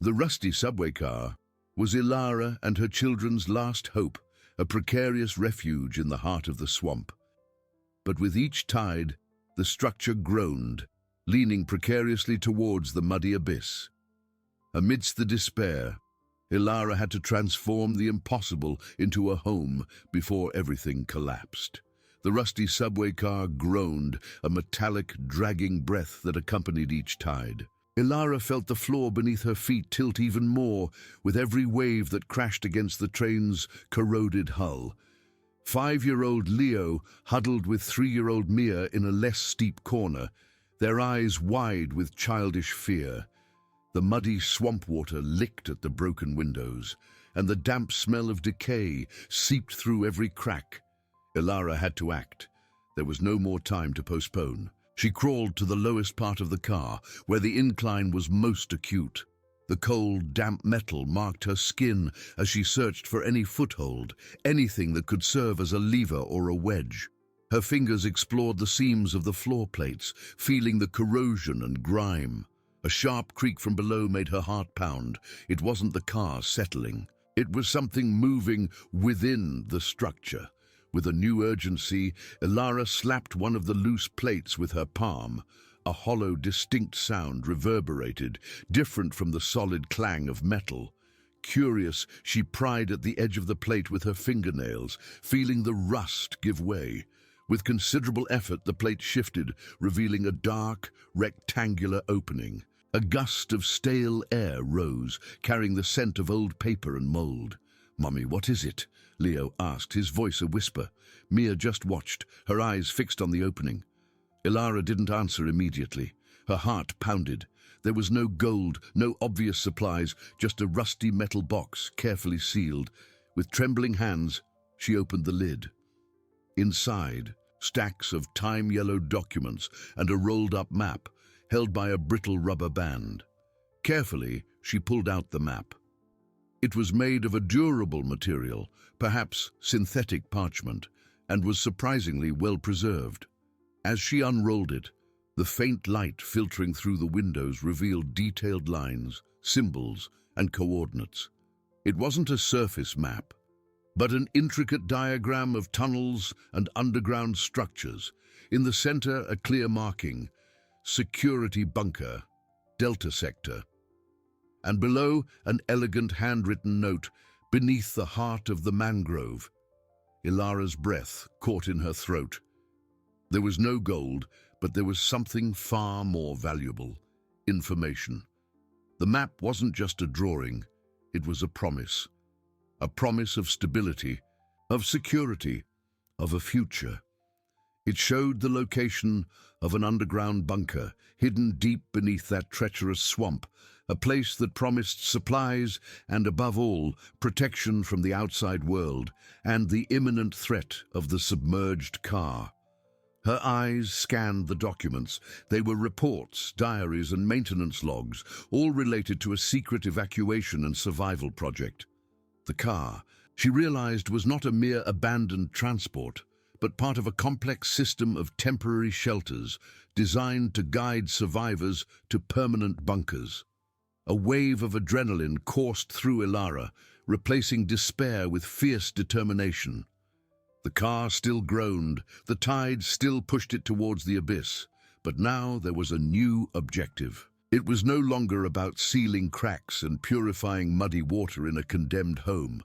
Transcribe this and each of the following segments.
The rusty subway car was Ilara and her children's last hope, a precarious refuge in the heart of the swamp. But with each tide, the structure groaned, leaning precariously towards the muddy abyss. Amidst the despair, Ilara had to transform the impossible into a home before everything collapsed. The rusty subway car groaned, a metallic, dragging breath that accompanied each tide. Ilara felt the floor beneath her feet tilt even more with every wave that crashed against the train's corroded hull. 5-year-old Leo huddled with 3-year-old Mia in a less steep corner, their eyes wide with childish fear. The muddy swamp water licked at the broken windows, and the damp smell of decay seeped through every crack. Ilara had to act. There was no more time to postpone. She crawled to the lowest part of the car, where the incline was most acute. The cold, damp metal marked her skin as she searched for any foothold, anything that could serve as a lever or a wedge. Her fingers explored the seams of the floor plates, feeling the corrosion and grime. A sharp creak from below made her heart pound. It wasn't the car settling. It was something moving within the structure. With a new urgency, Ilara slapped one of the loose plates with her palm. A hollow, distinct sound reverberated, different from the solid clang of metal. Curious, she pried at the edge of the plate with her fingernails, feeling the rust give way. With considerable effort, the plate shifted, revealing a dark, rectangular opening. A gust of stale air rose, carrying the scent of old paper and mold. "Mummy, what is it?" Leo asked, his voice a whisper. Mia just watched, her eyes fixed on the opening. Ilara didn't answer immediately. Her heart pounded. There was no gold, no obvious supplies, just a rusty metal box, carefully sealed. With trembling hands, she opened the lid. Inside, stacks of time-yellowed documents and a rolled-up map, held by a brittle rubber band. Carefully, she pulled out the map. It was made of a durable material, perhaps synthetic parchment, and was surprisingly well preserved. As she unrolled it, the faint light filtering through the windows revealed detailed lines, symbols, and coordinates. It wasn't a surface map, but an intricate diagram of tunnels and underground structures. In the center, a clear marking, Security Bunker, Delta Sector. And below, an elegant handwritten note, Beneath the Heart of the Mangrove. Ilara's breath caught in her throat. There was no gold, but there was something far more valuable: information. The map wasn't just a drawing, it was a promise. A promise of stability, of security, of a future. It showed the location of an underground bunker, hidden deep beneath that treacherous swamp, a place that promised supplies and, above all, protection from the outside world and the imminent threat of the submerged car. Her eyes scanned the documents. They were reports, diaries, and maintenance logs, all related to a secret evacuation and survival project. The car, she realized, was not a mere abandoned transport, but part of a complex system of temporary shelters designed to guide survivors to permanent bunkers. A wave of adrenaline coursed through Ilara, replacing despair with fierce determination. The car still groaned, the tide still pushed it towards the abyss, but now there was a new objective. It was no longer about sealing cracks and purifying muddy water in a condemned home.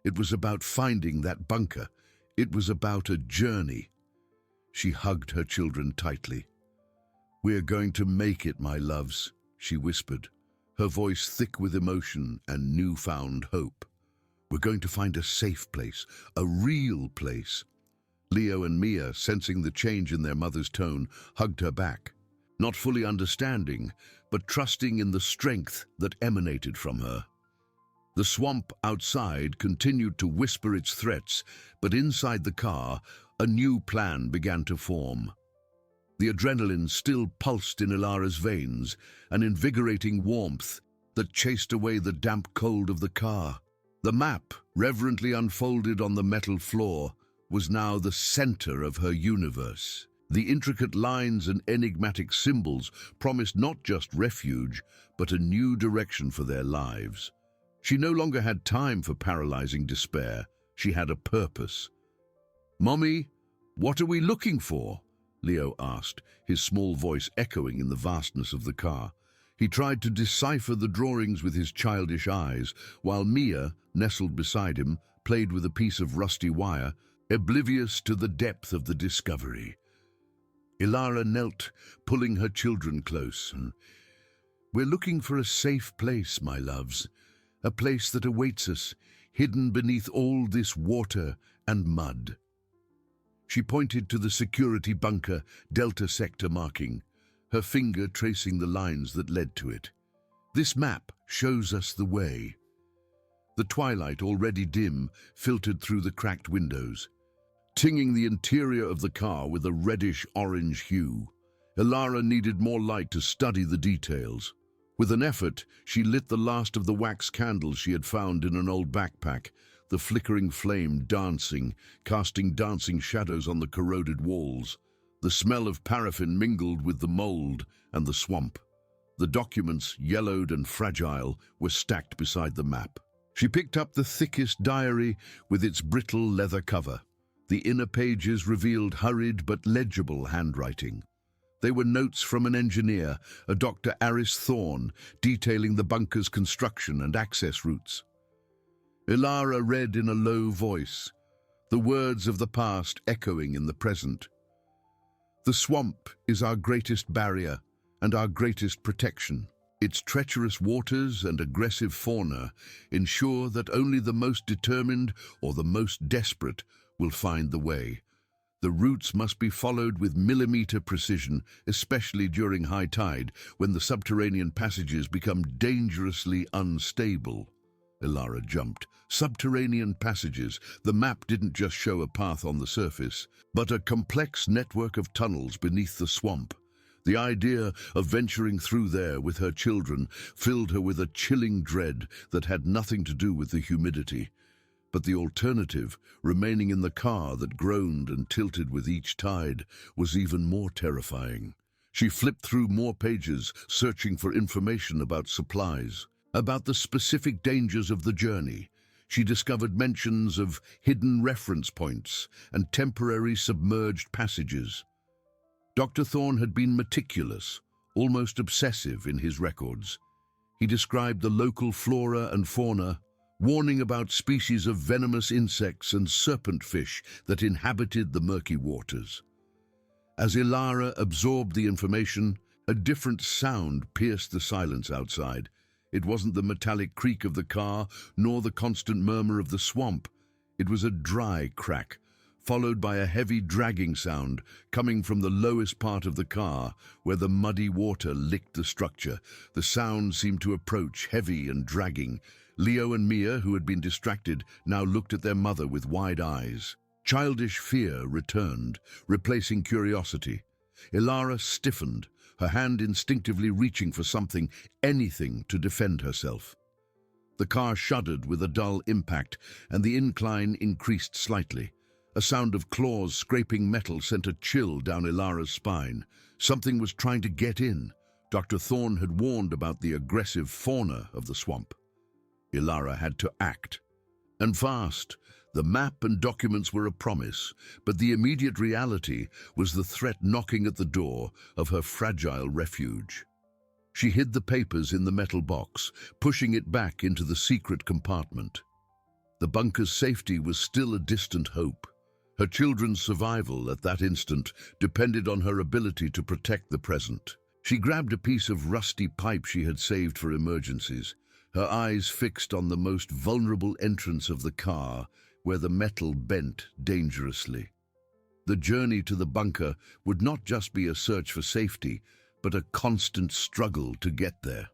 It was about finding that bunker. It was about a journey. She hugged her children tightly. "We're going to make it, my loves," she whispered, her voice thick with emotion and newfound hope. "We're going to find a safe place, a real place." Leo and Mia, sensing the change in their mother's tone, hugged her back, not fully understanding, but trusting in the strength that emanated from her. The swamp outside continued to whisper its threats, but inside the car, a new plan began to form. The adrenaline still pulsed in Ilara's veins, an invigorating warmth that chased away the damp cold of the car. The map, reverently unfolded on the metal floor, was now the center of her universe. The intricate lines and enigmatic symbols promised not just refuge, but a new direction for their lives. She no longer had time for paralyzing despair. She had a purpose. "Mommy, what are we looking for?" Leo asked, his small voice echoing in the vastness of the car. He tried to decipher the drawings with his childish eyes, while Mia, nestled beside him, played with a piece of rusty wire, oblivious to the depth of the discovery. Ilara knelt, pulling her children close. "We're looking for a safe place, my loves, a place that awaits us, hidden beneath all this water and mud." She pointed to the security bunker, Delta Sector marking, her finger tracing the lines that led to it. "This map shows us the way." The twilight, already dim, filtered through the cracked windows, tinging the interior of the car with a reddish-orange hue. Ilara needed more light to study the details. With an effort, she lit the last of the wax candles she had found in an old backpack, the flickering flame casting dancing shadows on the corroded walls. The smell of paraffin mingled with the mold and the swamp. The documents, yellowed and fragile, were stacked beside the map. She picked up the thickest diary with its brittle leather cover. The inner pages revealed hurried but legible handwriting. They were notes from an engineer, a Dr. Aris Thorne, detailing the bunker's construction and access routes. Ilara read in a low voice, the words of the past echoing in the present. "The swamp is our greatest barrier and our greatest protection. Its treacherous waters and aggressive fauna ensure that only the most determined or the most desperate will find the way. The routes must be followed with millimeter precision, especially during high tide, when the subterranean passages become dangerously unstable." Ilara jumped. Subterranean passages. The map didn't just show a path on the surface, but a complex network of tunnels beneath the swamp. The idea of venturing through there with her children filled her with a chilling dread that had nothing to do with the humidity. But the alternative, remaining in the car that groaned and tilted with each tide, was even more terrifying. She flipped through more pages, searching for information about supplies, about the specific dangers of the journey. She discovered mentions of hidden reference points and temporary submerged passages. Dr. Thorne had been meticulous, almost obsessive in his records. He described the local flora and fauna, warning about species of venomous insects and serpent fish that inhabited the murky waters. As Ilara absorbed the information, a different sound pierced the silence outside. It wasn't the metallic creak of the car, nor the constant murmur of the swamp. It was a dry crack, followed by a heavy dragging sound coming from the lowest part of the car, where the muddy water licked the structure. The sound seemed to approach, heavy and dragging. Leo and Mia, who had been distracted, now looked at their mother with wide eyes. Childish fear returned, replacing curiosity. Ilara stiffened, her hand instinctively reaching for something, anything, to defend herself. The car shuddered with a dull impact, and the incline increased slightly. A sound of claws scraping metal sent a chill down Ilara's spine. Something was trying to get in. Dr. Thorne had warned about the aggressive fauna of the swamp. Ilara had to act. And fast. The map and documents were a promise, but the immediate reality was the threat knocking at the door of her fragile refuge. She hid the papers in the metal box, pushing it back into the secret compartment. The bunker's safety was still a distant hope. Her children's survival at that instant depended on her ability to protect the present. She grabbed a piece of rusty pipe she had saved for emergencies, her eyes fixed on the most vulnerable entrance of the car, where the metal bent dangerously. The journey to the bunker would not just be a search for safety, but a constant struggle to get there.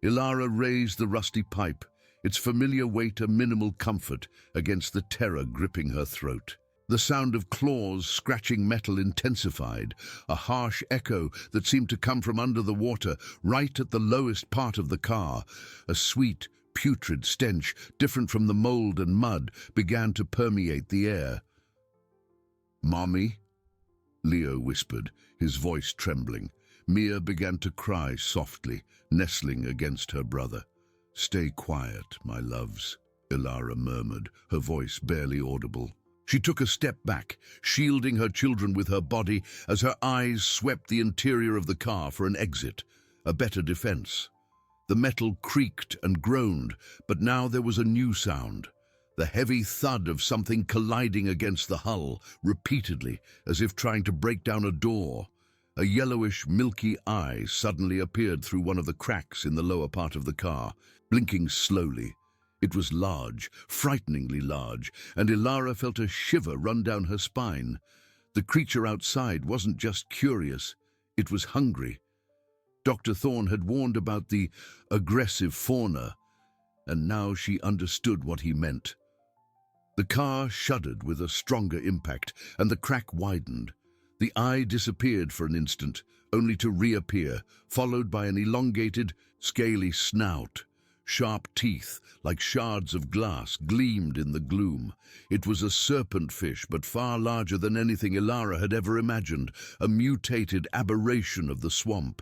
Ilara raised the rusty pipe, its familiar weight a minimal comfort against the terror gripping her throat. The sound of claws scratching metal intensified, a harsh echo that seemed to come from under the water, right at the lowest part of the car. A sweet, putrid stench, different from the mold and mud, began to permeate the air. "Mommy?" Leo whispered, his voice trembling. Mia began to cry softly, nestling against her brother. "Stay quiet, my loves," Ilara murmured, her voice barely audible. She took a step back, shielding her children with her body as her eyes swept the interior of the car for an exit, a better defense. The metal creaked and groaned, but now there was a new sound. The heavy thud of something colliding against the hull, repeatedly, as if trying to break down a door. A yellowish, milky eye suddenly appeared through one of the cracks in the lower part of the car, blinking slowly. It was large, frighteningly large, and Ilara felt a shiver run down her spine. The creature outside wasn't just curious, it was hungry. Dr. Thorne had warned about the aggressive fauna, and now she understood what he meant. The car shuddered with a stronger impact, and the crack widened. The eye disappeared for an instant, only to reappear, followed by an elongated, scaly snout. Sharp teeth, like shards of glass, gleamed in the gloom. It was a serpent fish, but far larger than anything Ilara had ever imagined, a mutated aberration of the swamp.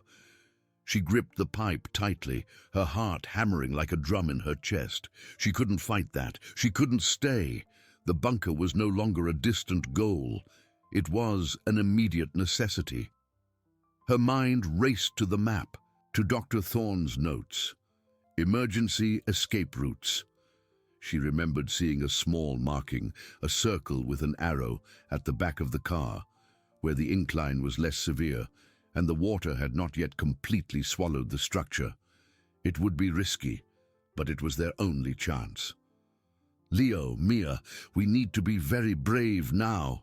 She gripped the pipe tightly, her heart hammering like a drum in her chest. She couldn't fight that. She couldn't stay. The bunker was no longer a distant goal. It was an immediate necessity. Her mind raced to the map, to Dr. Thorne's notes. Emergency escape routes. She remembered seeing a small marking, a circle with an arrow, at the back of the car, where the incline was less severe, and the water had not yet completely swallowed the structure. It would be risky, but it was their only chance. "Leo, Mia, we need to be very brave now,"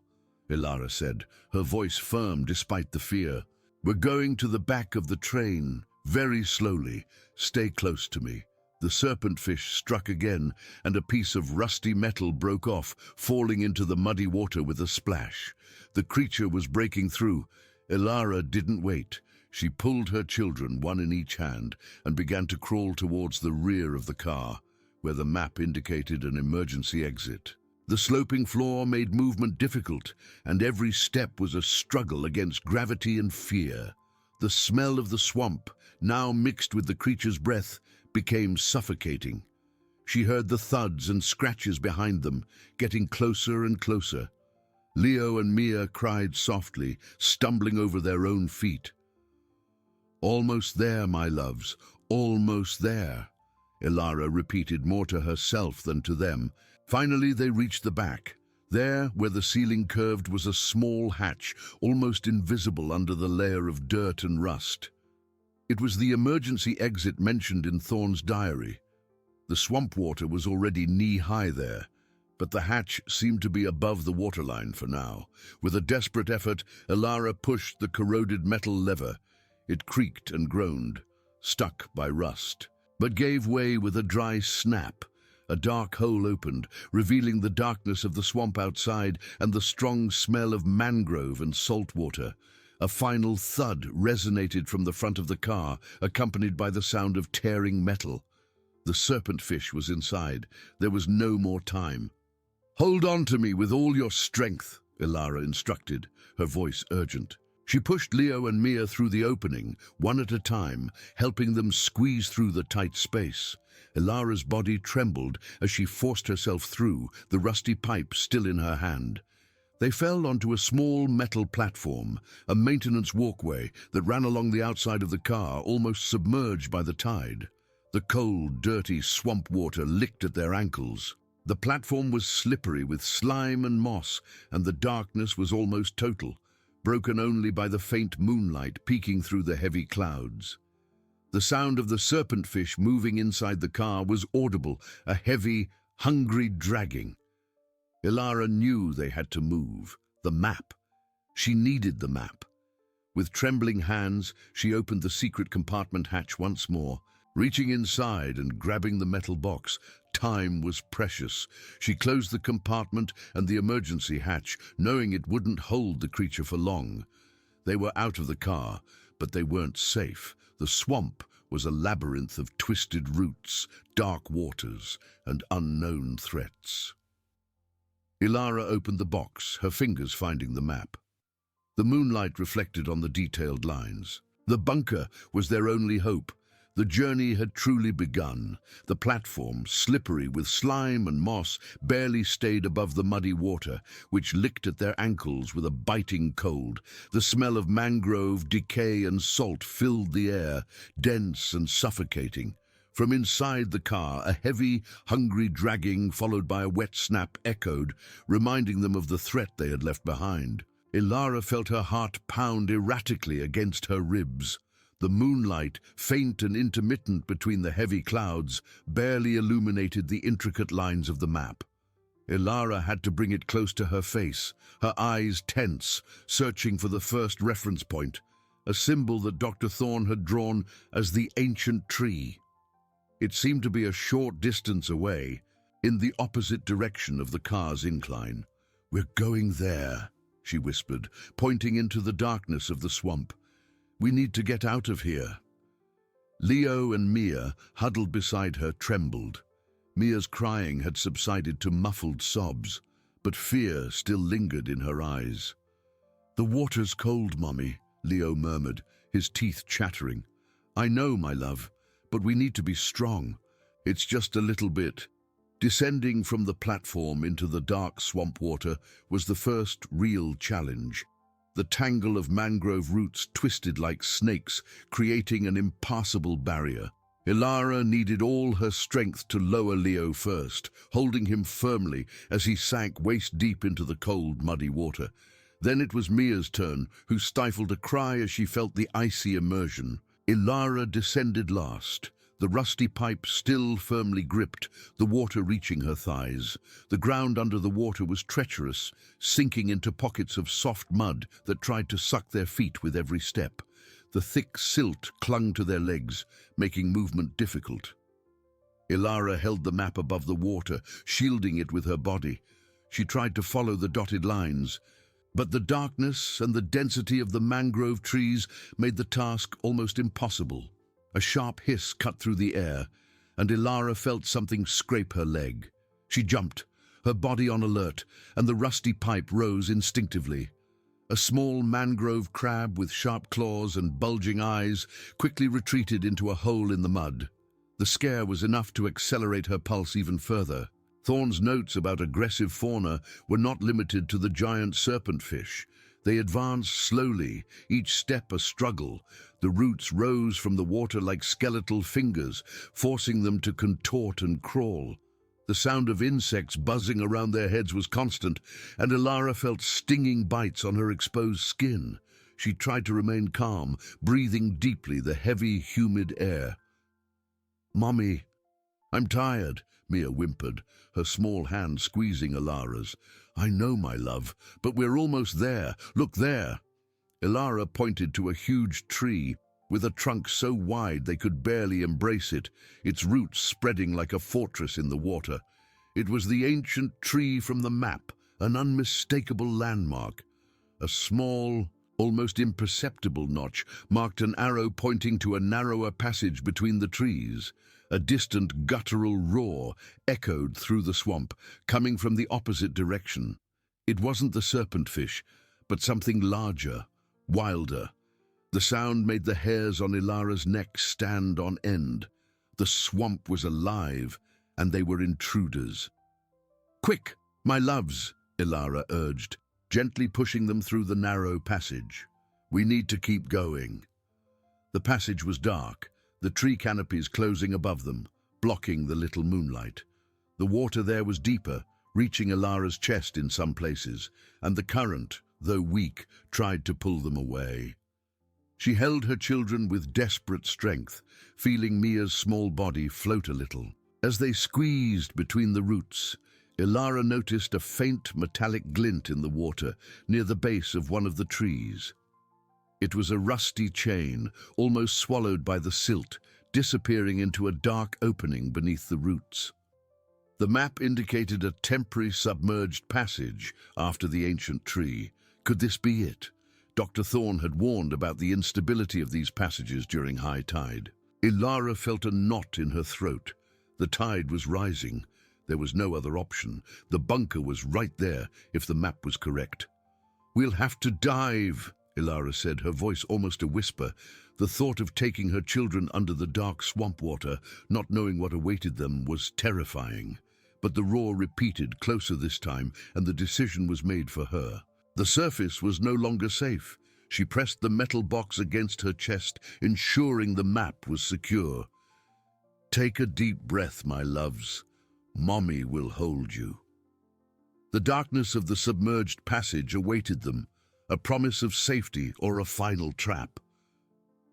Ilara said, her voice firm despite the fear. "We're going to the back of the train, very slowly. Stay close to me." The serpent fish struck again, and a piece of rusty metal broke off, falling into the muddy water with a splash. The creature was breaking through. Ilara didn't wait. She pulled her children, one in each hand, and began to crawl towards the rear of the car, where the map indicated an emergency exit. The sloping floor made movement difficult, and every step was a struggle against gravity and fear. The smell of the swamp, now mixed with the creature's breath, became suffocating. She heard the thuds and scratches behind them, getting closer and closer. Leo and Mia cried softly, stumbling over their own feet. "Almost there, my loves, almost there," Ilara repeated more to herself than to them. Finally, they reached the back. There, where the ceiling curved, was a small hatch, almost invisible under the layer of dirt and rust. It was the emergency exit mentioned in Thorne's diary. The swamp water was already knee-high there, but the hatch seemed to be above the waterline for now. With a desperate effort, Ilara pushed the corroded metal lever. It creaked and groaned, stuck by rust, but gave way with a dry snap. A dark hole opened, revealing the darkness of the swamp outside and the strong smell of mangrove and salt water. A final thud resonated from the front of the car, accompanied by the sound of tearing metal. The serpent fish was inside. There was no more time. "Hold on to me with all your strength," Ilara instructed, her voice urgent. She pushed Leo and Mia through the opening, one at a time, helping them squeeze through the tight space. Ilara's body trembled as she forced herself through, the rusty pipe still in her hand. They fell onto a small metal platform, a maintenance walkway that ran along the outside of the car, almost submerged by the tide. The cold, dirty swamp water licked at their ankles. The platform was slippery with slime and moss, and the darkness was almost total, broken only by the faint moonlight peeking through the heavy clouds. The sound of the serpent fish moving inside the car was audible, a heavy, hungry dragging. Ilara knew they had to move. The map. She needed the map. With trembling hands, she opened the secret compartment hatch once more. Reaching inside and grabbing the metal box, time was precious. She closed the compartment and the emergency hatch, knowing it wouldn't hold the creature for long. They were out of the car, but they weren't safe. The swamp was a labyrinth of twisted roots, dark waters, and unknown threats. Ilara opened the box, her fingers finding the map. The moonlight reflected on the detailed lines. The bunker was their only hope. The journey had truly begun. The platform, slippery with slime and moss, barely stayed above the muddy water, which licked at their ankles with a biting cold. The smell of mangrove, decay and salt filled the air, dense and suffocating. From inside the car, a heavy, hungry dragging followed by a wet snap echoed, reminding them of the threat they had left behind. Ilara felt her heart pound erratically against her ribs. The moonlight, faint and intermittent between the heavy clouds, barely illuminated the intricate lines of the map. Ilara had to bring it close to her face, her eyes tense, searching for the first reference point, a symbol that Dr. Thorne had drawn as the ancient tree. It seemed to be a short distance away, in the opposite direction of the car's incline. "We're going there," she whispered, pointing into the darkness of the swamp. "We need to get out of here." Leo and Mia, huddled beside her, trembled. Mia's crying had subsided to muffled sobs, but fear still lingered in her eyes. "The water's cold, Mommy," Leo murmured, his teeth chattering. "I know, my love, but we need to be strong. It's just a little bit." Descending from the platform into the dark swamp water was the first real challenge. The tangle of mangrove roots twisted like snakes, creating an impassable barrier. Ilara needed all her strength to lower Leo first, holding him firmly as he sank waist-deep into the cold, muddy water. Then it was Mia's turn, who stifled a cry as she felt the icy immersion. Ilara descended last, the rusty pipe still firmly gripped, the water reaching her thighs. The ground under the water was treacherous, sinking into pockets of soft mud that tried to suck their feet with every step. The thick silt clung to their legs, making movement difficult. Ilara held the map above the water, shielding it with her body. She tried to follow the dotted lines, but the darkness and the density of the mangrove trees made the task almost impossible. A sharp hiss cut through the air, and Ilara felt something scrape her leg. She jumped, her body on alert, and the rusty pipe rose instinctively. A small mangrove crab with sharp claws and bulging eyes quickly retreated into a hole in the mud. The scare was enough to accelerate her pulse even further. Thorne's notes about aggressive fauna were not limited to the giant serpentfish. They advanced slowly, each step a struggle. The roots rose from the water like skeletal fingers, forcing them to contort and crawl. The sound of insects buzzing around their heads was constant, and Ilara felt stinging bites on her exposed skin. She tried to remain calm, breathing deeply the heavy, humid air. "Mommy, I'm tired," Mia whimpered, her small hand squeezing Ilara's. "I know, my love, but we're almost there. Look there." Ilara pointed to a huge tree, with a trunk so wide they could barely embrace it, its roots spreading like a fortress in the water. It was the ancient tree from the map, an unmistakable landmark. A small, almost imperceptible notch marked an arrow pointing to a narrower passage between the trees. A distant guttural roar echoed through the swamp, coming from the opposite direction. It wasn't the serpentfish, but something larger, wilder. The sound made the hairs on Ilara's neck stand on end. The swamp was alive, and they were intruders. "Quick, my loves," Ilara urged, gently pushing them through the narrow passage. "We need to keep going." The passage was dark, the tree canopies closing above them, blocking the little moonlight. The water there was deeper, reaching Ilara's chest in some places, and the current, though weak, tried to pull them away. She held her children with desperate strength, feeling Mia's small body float a little. As they squeezed between the roots, Ilara noticed a faint metallic glint in the water near the base of one of the trees. It was a rusty chain, almost swallowed by the silt, disappearing into a dark opening beneath the roots. The map indicated a temporary submerged passage after the ancient tree. Could this be it? Dr. Thorne had warned about the instability of these passages during high tide. Ilara felt a knot in her throat. The tide was rising. There was no other option. The bunker was right there, if the map was correct. "We'll have to dive," Ilara said, her voice almost a whisper. The thought of taking her children under the dark swamp water, not knowing what awaited them, was terrifying. But the roar repeated, closer this time, and the decision was made for her. The surface was no longer safe. She pressed the metal box against her chest, ensuring the map was secure. "Take a deep breath, my loves. Mommy will hold you." The darkness of the submerged passage awaited them, a promise of safety or a final trap.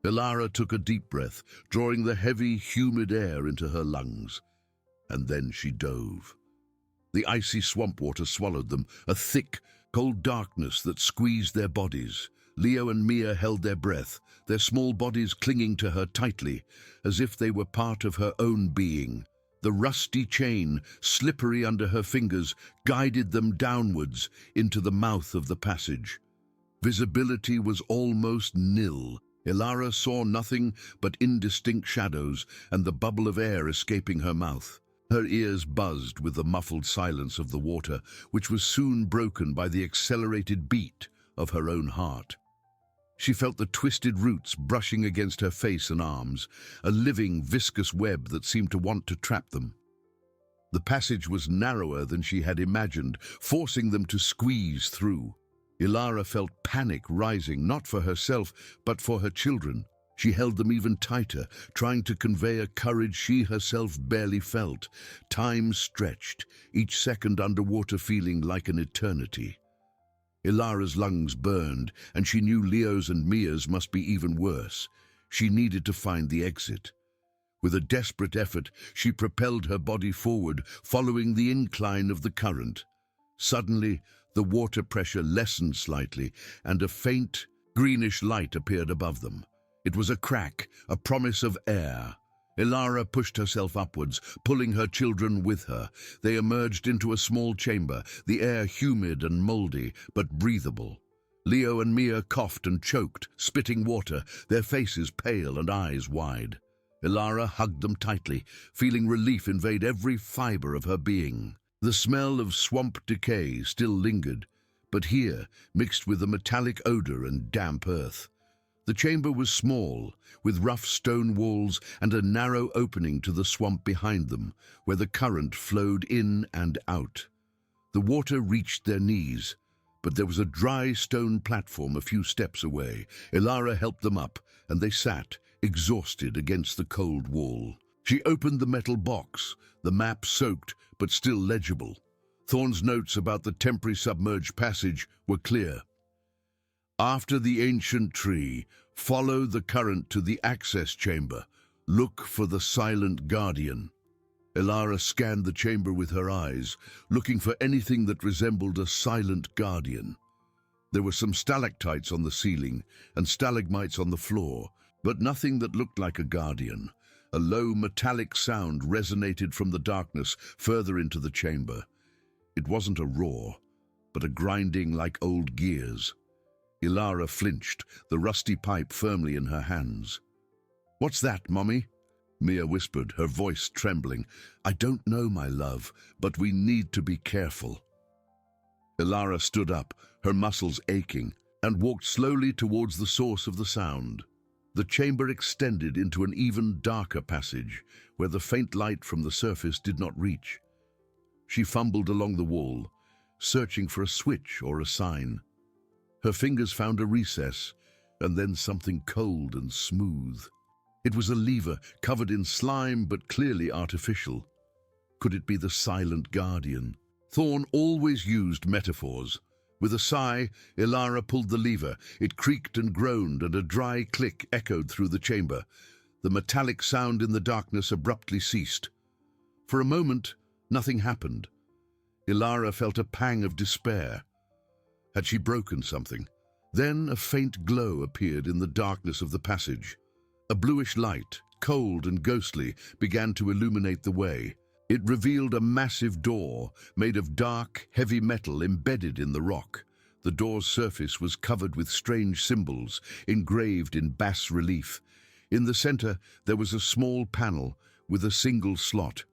Ilara took a deep breath, drawing the heavy, humid air into her lungs. And then she dove. The icy swamp water swallowed them, a thick, cold darkness that squeezed their bodies. Leo and Mia held their breath, their small bodies clinging to her tightly, as if they were part of her own being. The rusty chain, slippery under her fingers, guided them downwards into the mouth of the passage. Visibility was almost nil. Ilara saw nothing but indistinct shadows and the bubble of air escaping her mouth. Her ears buzzed with the muffled silence of the water, which was soon broken by the accelerated beat of her own heart. She felt the twisted roots brushing against her face and arms, a living, viscous web that seemed to want to trap them. The passage was narrower than she had imagined, forcing them to squeeze through. Ilara felt panic rising, not for herself, but for her children. She held them even tighter, trying to convey a courage she herself barely felt. Time stretched, each second underwater feeling like an eternity. Ilara's lungs burned, and she knew Leo's and Mia's must be even worse. She needed to find the exit. With a desperate effort, she propelled her body forward, following the incline of the current. Suddenly, the water pressure lessened slightly, and a faint, greenish light appeared above them. It was a crack, a promise of air. Ilara pushed herself upwards, pulling her children with her. They emerged into a small chamber, the air humid and mouldy, but breathable. Leo and Mia coughed and choked, spitting water, their faces pale and eyes wide. Ilara hugged them tightly, feeling relief invade every fiber of her being. The smell of swamp decay still lingered, but here, mixed with a metallic odor and damp earth. The chamber was small, with rough stone walls and a narrow opening to the swamp behind them, where the current flowed in and out. The water reached their knees, but there was a dry stone platform a few steps away. Ilara helped them up, and they sat, exhausted, against the cold wall. She opened the metal box, the map soaked but still legible. Thorne's notes about the temporary submerged passage were clear. "After the ancient tree, follow the current to the access chamber. Look for the silent guardian." Ilara scanned the chamber with her eyes, looking for anything that resembled a silent guardian. There were some stalactites on the ceiling and stalagmites on the floor, but nothing that looked like a guardian. A low metallic sound resonated from the darkness further into the chamber. It wasn't a roar, but a grinding like old gears. Ilara flinched, the rusty pipe firmly in her hands. "What's that, Mommy?" Mia whispered, her voice trembling. "I don't know, my love, but we need to be careful." Ilara stood up, her muscles aching, and walked slowly towards the source of the sound. The chamber extended into an even darker passage, where the faint light from the surface did not reach. She fumbled along the wall, searching for a switch or a sign. Her fingers found a recess, and then something cold and smooth. It was a lever, covered in slime but clearly artificial. Could it be the silent guardian? Thorne always used metaphors. With a sigh, Ilara pulled the lever. It creaked and groaned, and a dry click echoed through the chamber. The metallic sound in the darkness abruptly ceased. For a moment, nothing happened. Ilara felt a pang of despair. Had she broken something? Then a faint glow appeared in the darkness of the passage. A bluish light, cold and ghostly, began to illuminate the way. It revealed a massive door made of dark, heavy metal embedded in the rock. The door's surface was covered with strange symbols, engraved in bas relief. In the center, there was a small panel with a single slot.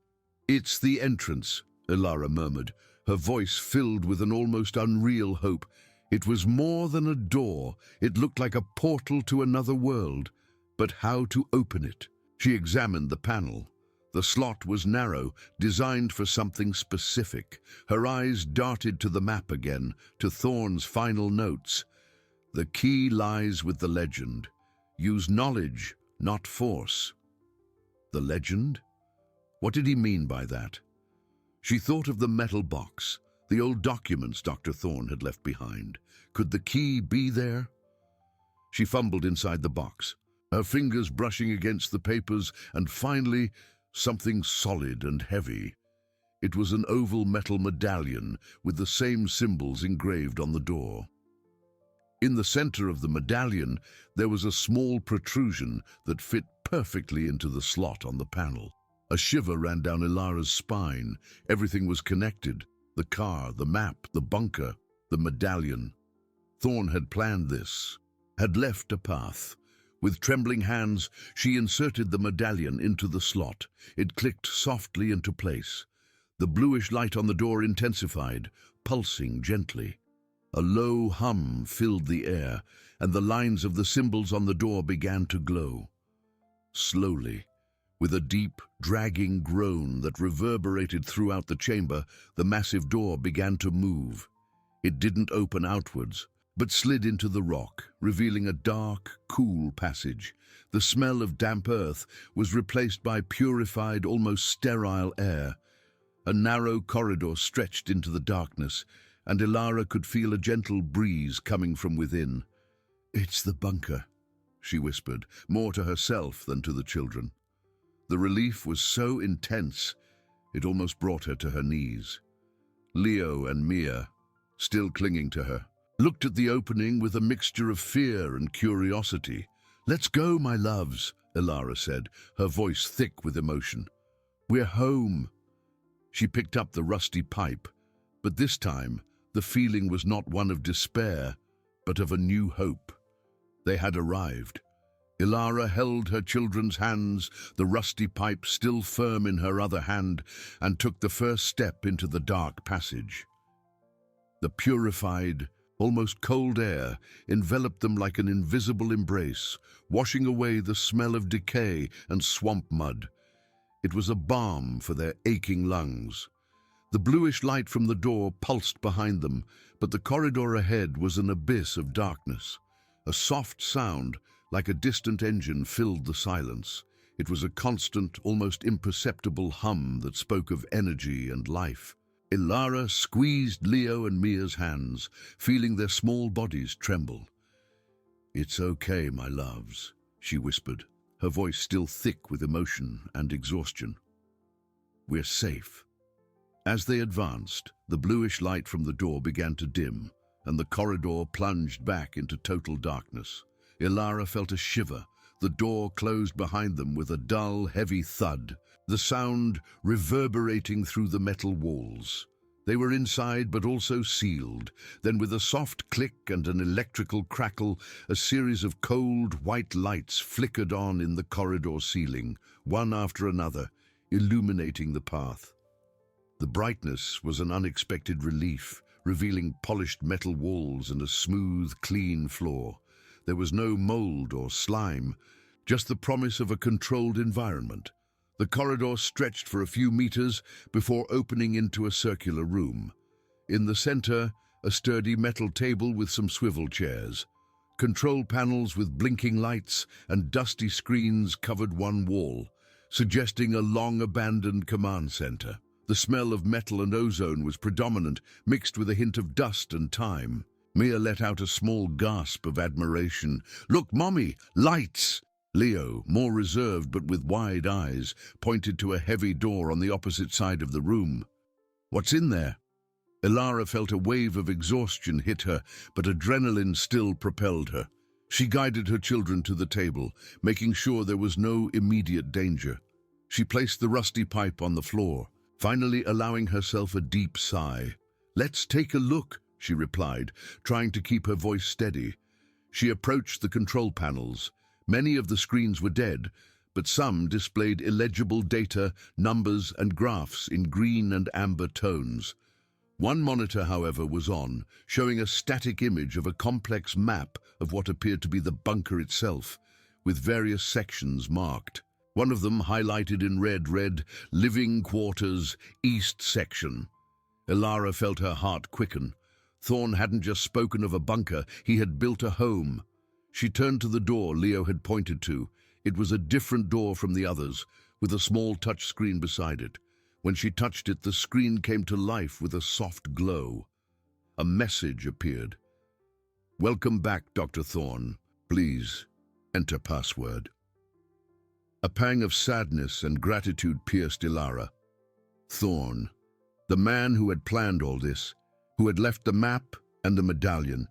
"It's the entrance," Ilara murmured, her voice filled with an almost unreal hope. It was more than a door. It looked like a portal to another world. But how to open it? She examined the panel. The slot was narrow, designed for something specific. Her eyes darted to the map again, to Thorn's final notes. The key lies with the legend. Use knowledge, not force. The legend? What did he mean by that? She thought of the metal box, the old documents Dr. Thorn had left behind. Could the key be there? She fumbled inside the box, her fingers brushing against the papers, and finally, something solid and heavy. It was an oval metal medallion with the same symbols engraved on the door. In the center of the medallion, there was a small protrusion that fit perfectly into the slot on the panel. A shiver ran down Ilara's spine. Everything was connected. The car, the map, the bunker, the medallion. Thorn had planned this, had left a path. With trembling hands, she inserted the medallion into the slot. It clicked softly into place. The bluish light on the door intensified, pulsing gently. A low hum filled the air, and the lines of the symbols on the door began to glow. Slowly, with a deep, dragging groan that reverberated throughout the chamber, the massive door began to move. It didn't open outwards, but slid into the rock, revealing a dark, cool passage. The smell of damp earth was replaced by purified, almost sterile air. A narrow corridor stretched into the darkness, and Ilara could feel a gentle breeze coming from within. "It's the bunker," she whispered, more to herself than to the children. The relief was so intense, it almost brought her to her knees. Leo and Mia, still clinging to her, looked at the opening with a mixture of fear and curiosity. "Let's go, my loves," Ilara said, her voice thick with emotion. "We're home." She picked up the rusty pipe, but this time the feeling was not one of despair, but of a new hope. They had arrived. Ilara held her children's hands, the rusty pipe still firm in her other hand, and took the first step into the dark passage. The purified, almost cold air enveloped them like an invisible embrace, washing away the smell of decay and swamp mud. It was a balm for their aching lungs. The bluish light from the door pulsed behind them, but the corridor ahead was an abyss of darkness. A soft sound, like a distant engine, filled the silence. It was a constant, almost imperceptible hum that spoke of energy and life. Ilara squeezed Leo and Mia's hands, feeling their small bodies tremble. "It's okay, my loves," she whispered, her voice still thick with emotion and exhaustion. "We're safe." As they advanced, the bluish light from the door began to dim, and the corridor plunged back into total darkness. Ilara felt a shiver. The door closed behind them with a dull, heavy thud, the sound reverberating through the metal walls. They were inside but also sealed. Then with a soft click and an electrical crackle, a series of cold, white lights flickered on in the corridor ceiling, one after another, illuminating the path. The brightness was an unexpected relief, revealing polished metal walls and a smooth, clean floor. There was no mold or slime, just the promise of a controlled environment. The corridor stretched for a few meters before opening into a circular room. In the center, a sturdy metal table with some swivel chairs. Control panels with blinking lights and dusty screens covered one wall, suggesting a long-abandoned command center. The smell of metal and ozone was predominant, mixed with a hint of dust and time. Mia let out a small gasp of admiration. "Look, Mommy, lights!" Leo, more reserved but with wide eyes, pointed to a heavy door on the opposite side of the room. "What's in there?" Ilara felt a wave of exhaustion hit her, but adrenaline still propelled her. She guided her children to the table, making sure there was no immediate danger. She placed the rusty pipe on the floor, finally allowing herself a deep sigh. "Let's take a look," she replied, trying to keep her voice steady. She approached the control panels. Many of the screens were dead, but some displayed illegible data, numbers and graphs in green and amber tones. One monitor, however, was on, showing a static image of a complex map of what appeared to be the bunker itself, with various sections marked. One of them highlighted in red read, "Living Quarters, East Section." Ilara felt her heart quicken. Thorn hadn't just spoken of a bunker, he had built a home. She turned to the door Leo had pointed to. It was a different door from the others, with a small touch screen beside it. When she touched it, the screen came to life with a soft glow. A message appeared. "Welcome back, Dr. Thorn. Please, enter password." A pang of sadness and gratitude pierced Ilara. Thorn, the man who had planned all this, who had left the map and the medallion.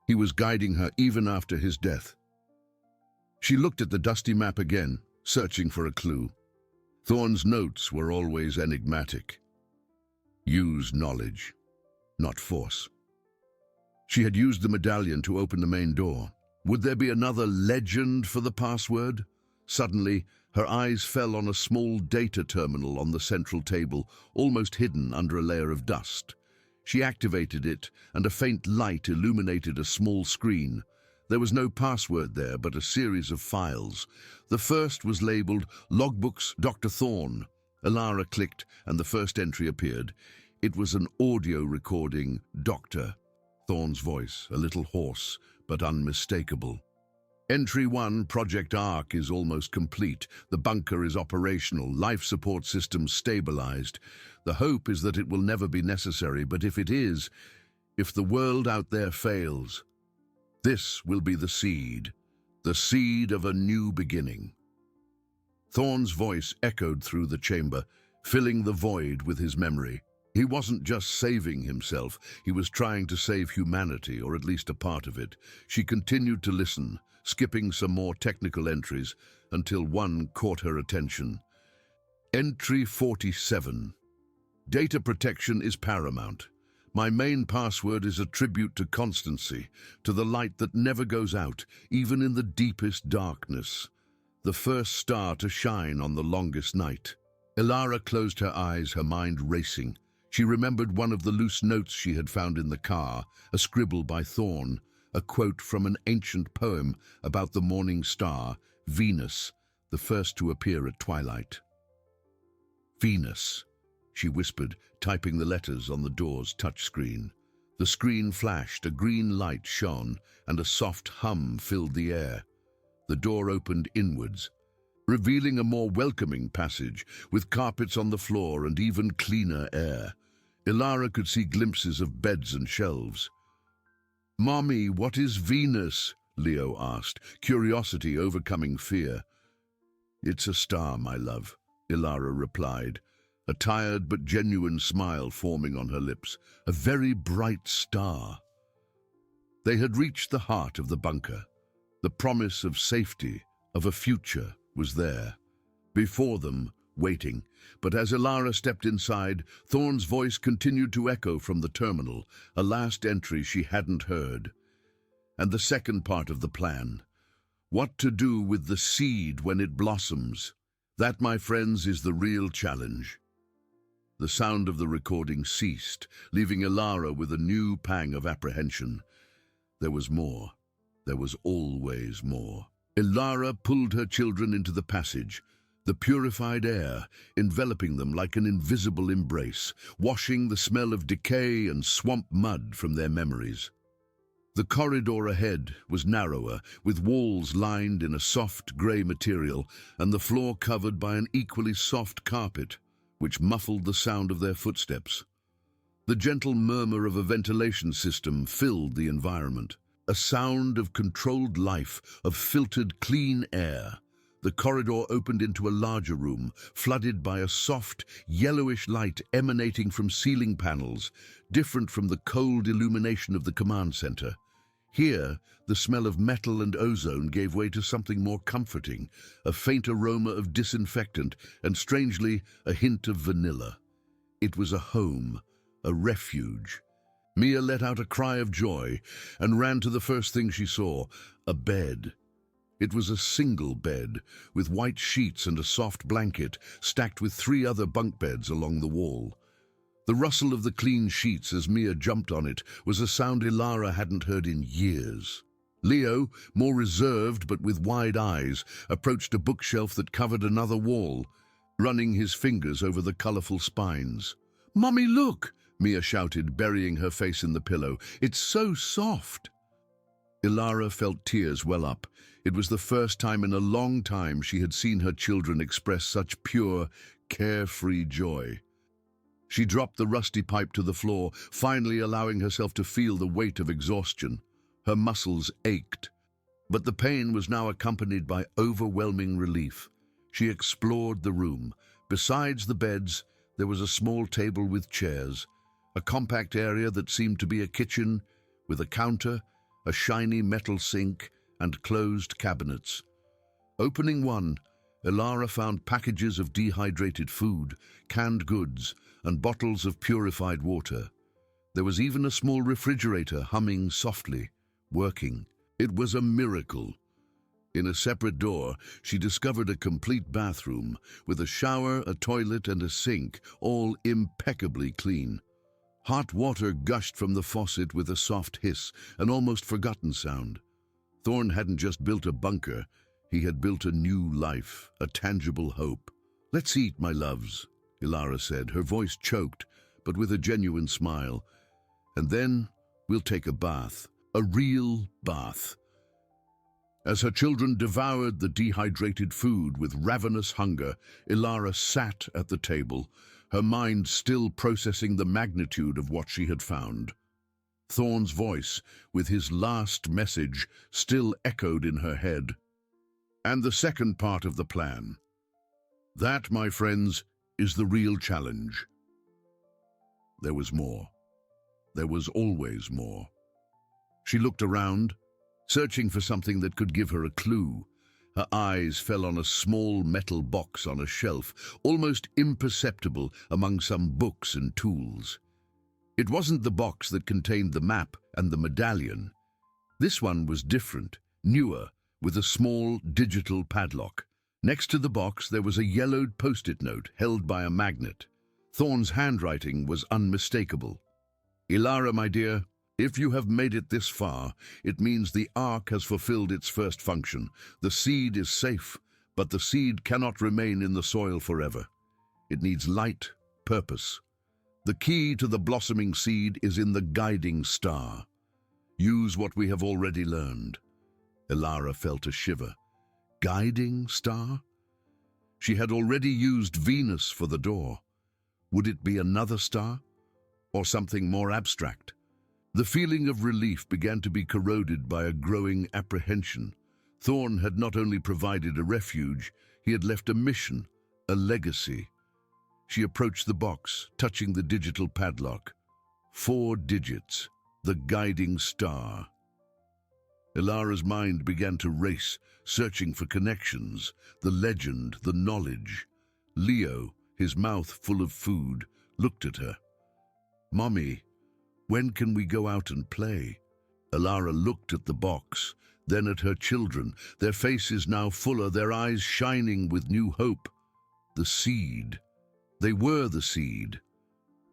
He was guiding her even after his death. She looked at the dusty map again, searching for a clue. Thorn's notes were always enigmatic. Use knowledge, not force. She had used the medallion to open the main door. Would there be another legend for the password? Suddenly, her eyes fell on a small data terminal on the central table, almost hidden under a layer of dust. She activated it, and a faint light illuminated a small screen. There was no password there, but a series of files. The first was labeled Logbooks Dr. Thorn. Ilara clicked, and the first entry appeared. It was an audio recording, Dr. Thorn's voice, a little hoarse, but unmistakable. Entry 1, Project Ark, is almost complete. The bunker is operational, life support systems stabilized. The hope is that it will never be necessary, but if it is, if the world out there fails, this will be the seed of a new beginning. Thorn's voice echoed through the chamber, filling the void with his memory. He wasn't just saving himself, he was trying to save humanity, or at least a part of it. She continued to listen, skipping some more technical entries, until one caught her attention. Entry 47. Data protection is paramount. My main password is a tribute to constancy, to the light that never goes out, even in the deepest darkness. The first star to shine on the longest night. Ilara closed her eyes, her mind racing. She remembered one of the loose notes she had found in the car, a scribble by Thorn, a quote from an ancient poem about the morning star, Venus, the first to appear at twilight. Venus, she whispered, typing the letters on the door's touchscreen. The screen flashed, a green light shone, and a soft hum filled the air. The door opened inwards, revealing a more welcoming passage, with carpets on the floor and even cleaner air. Ilara could see glimpses of beds and shelves. "Mommy, what is Venus?" Leo asked, curiosity overcoming fear. "It's a star, my love," Ilara replied, a tired but genuine smile forming on her lips. A very bright star. They had reached the heart of the bunker. The promise of safety, of a future, was there. Before them, waiting. But as Ilara stepped inside, Thorn's voice continued to echo from the terminal, a last entry she hadn't heard. And the second part of the plan. What to do with the seed when it blossoms. That, my friends, is the real challenge. The sound of the recording ceased, leaving Ilara with a new pang of apprehension. There was more. There was always more. Ilara pulled her children into the passage, the purified air enveloping them like an invisible embrace, washing the smell of decay and swamp mud from their memories. The corridor ahead was narrower, with walls lined in a soft grey material and the floor covered by an equally soft carpet, which muffled the sound of their footsteps. The gentle murmur of a ventilation system filled the environment, a sound of controlled life, of filtered clean air. The corridor opened into a larger room, flooded by a soft, yellowish light emanating from ceiling panels, different from the cold illumination of the command center. Here, the smell of metal and ozone gave way to something more comforting, a faint aroma of disinfectant, and strangely, a hint of vanilla. It was a home, a refuge. Mia let out a cry of joy and ran to the first thing she saw, a bed. It was a single bed, with white sheets and a soft blanket, stacked with 3 other bunk beds along the wall. The rustle of the clean sheets as Mia jumped on it was a sound Ilara hadn't heard in years. Leo, more reserved but with wide eyes, approached a bookshelf that covered another wall, running his fingers over the colorful spines. "Mummy, look!" Mia shouted, burying her face in the pillow. "It's so soft!" Ilara felt tears well up. It was the first time in a long time she had seen her children express such pure, carefree joy. She dropped the rusty pipe to the floor, finally allowing herself to feel the weight of exhaustion. Her muscles ached, but the pain was now accompanied by overwhelming relief. She explored the room. Besides the beds, there was a small table with chairs, a compact area that seemed to be a kitchen, with a counter, a shiny metal sink, and closed cabinets. Opening one, Ilara found packages of dehydrated food, canned goods, and bottles of purified water. There was even a small refrigerator humming softly, working. It was a miracle. In a separate door, she discovered a complete bathroom, with a shower, a toilet, and a sink, all impeccably clean. Hot water gushed from the faucet with a soft hiss, an almost forgotten sound. Thorn hadn't just built a bunker, he had built a new life, a tangible hope. "Let's eat, my loves," Ilara said, her voice choked, but with a genuine smile. "And then we'll take a bath, a real bath." As her children devoured the dehydrated food with ravenous hunger, Ilara sat at the table, her mind still processing the magnitude of what she had found. Thorn's voice, with his last message, still echoed in her head. And the second part of the plan. That, my friends, is the real challenge. There was more. There was always more. She looked around, searching for something that could give her a clue. Her eyes fell on a small metal box on a shelf, almost imperceptible among some books and tools. It wasn't the box that contained the map and the medallion. This one was different, newer, with a small digital padlock. Next to the box there was a yellowed post-it note held by a magnet. Thorn's handwriting was unmistakable. "Ilara, my dear, if you have made it this far, it means the Ark has fulfilled its first function. The seed is safe, but the seed cannot remain in the soil forever. It needs light, purpose. The key to the blossoming seed is in the guiding star. Use what we have already learned." Ilara felt a shiver. Guiding star? She had already used Venus for the door. Would it be another star? Or something more abstract? The feeling of relief began to be corroded by a growing apprehension. Thorn had not only provided a refuge, he had left a mission, a legacy. She approached the box, touching the digital padlock. 4 digits, the guiding star. Ilara's mind began to race, searching for connections, the legend, the knowledge. Leo, his mouth full of food, looked at her. "Mommy, when can we go out and play?" Ilara looked at the box, then at her children, their faces now fuller, their eyes shining with new hope. The seed. They were the seed.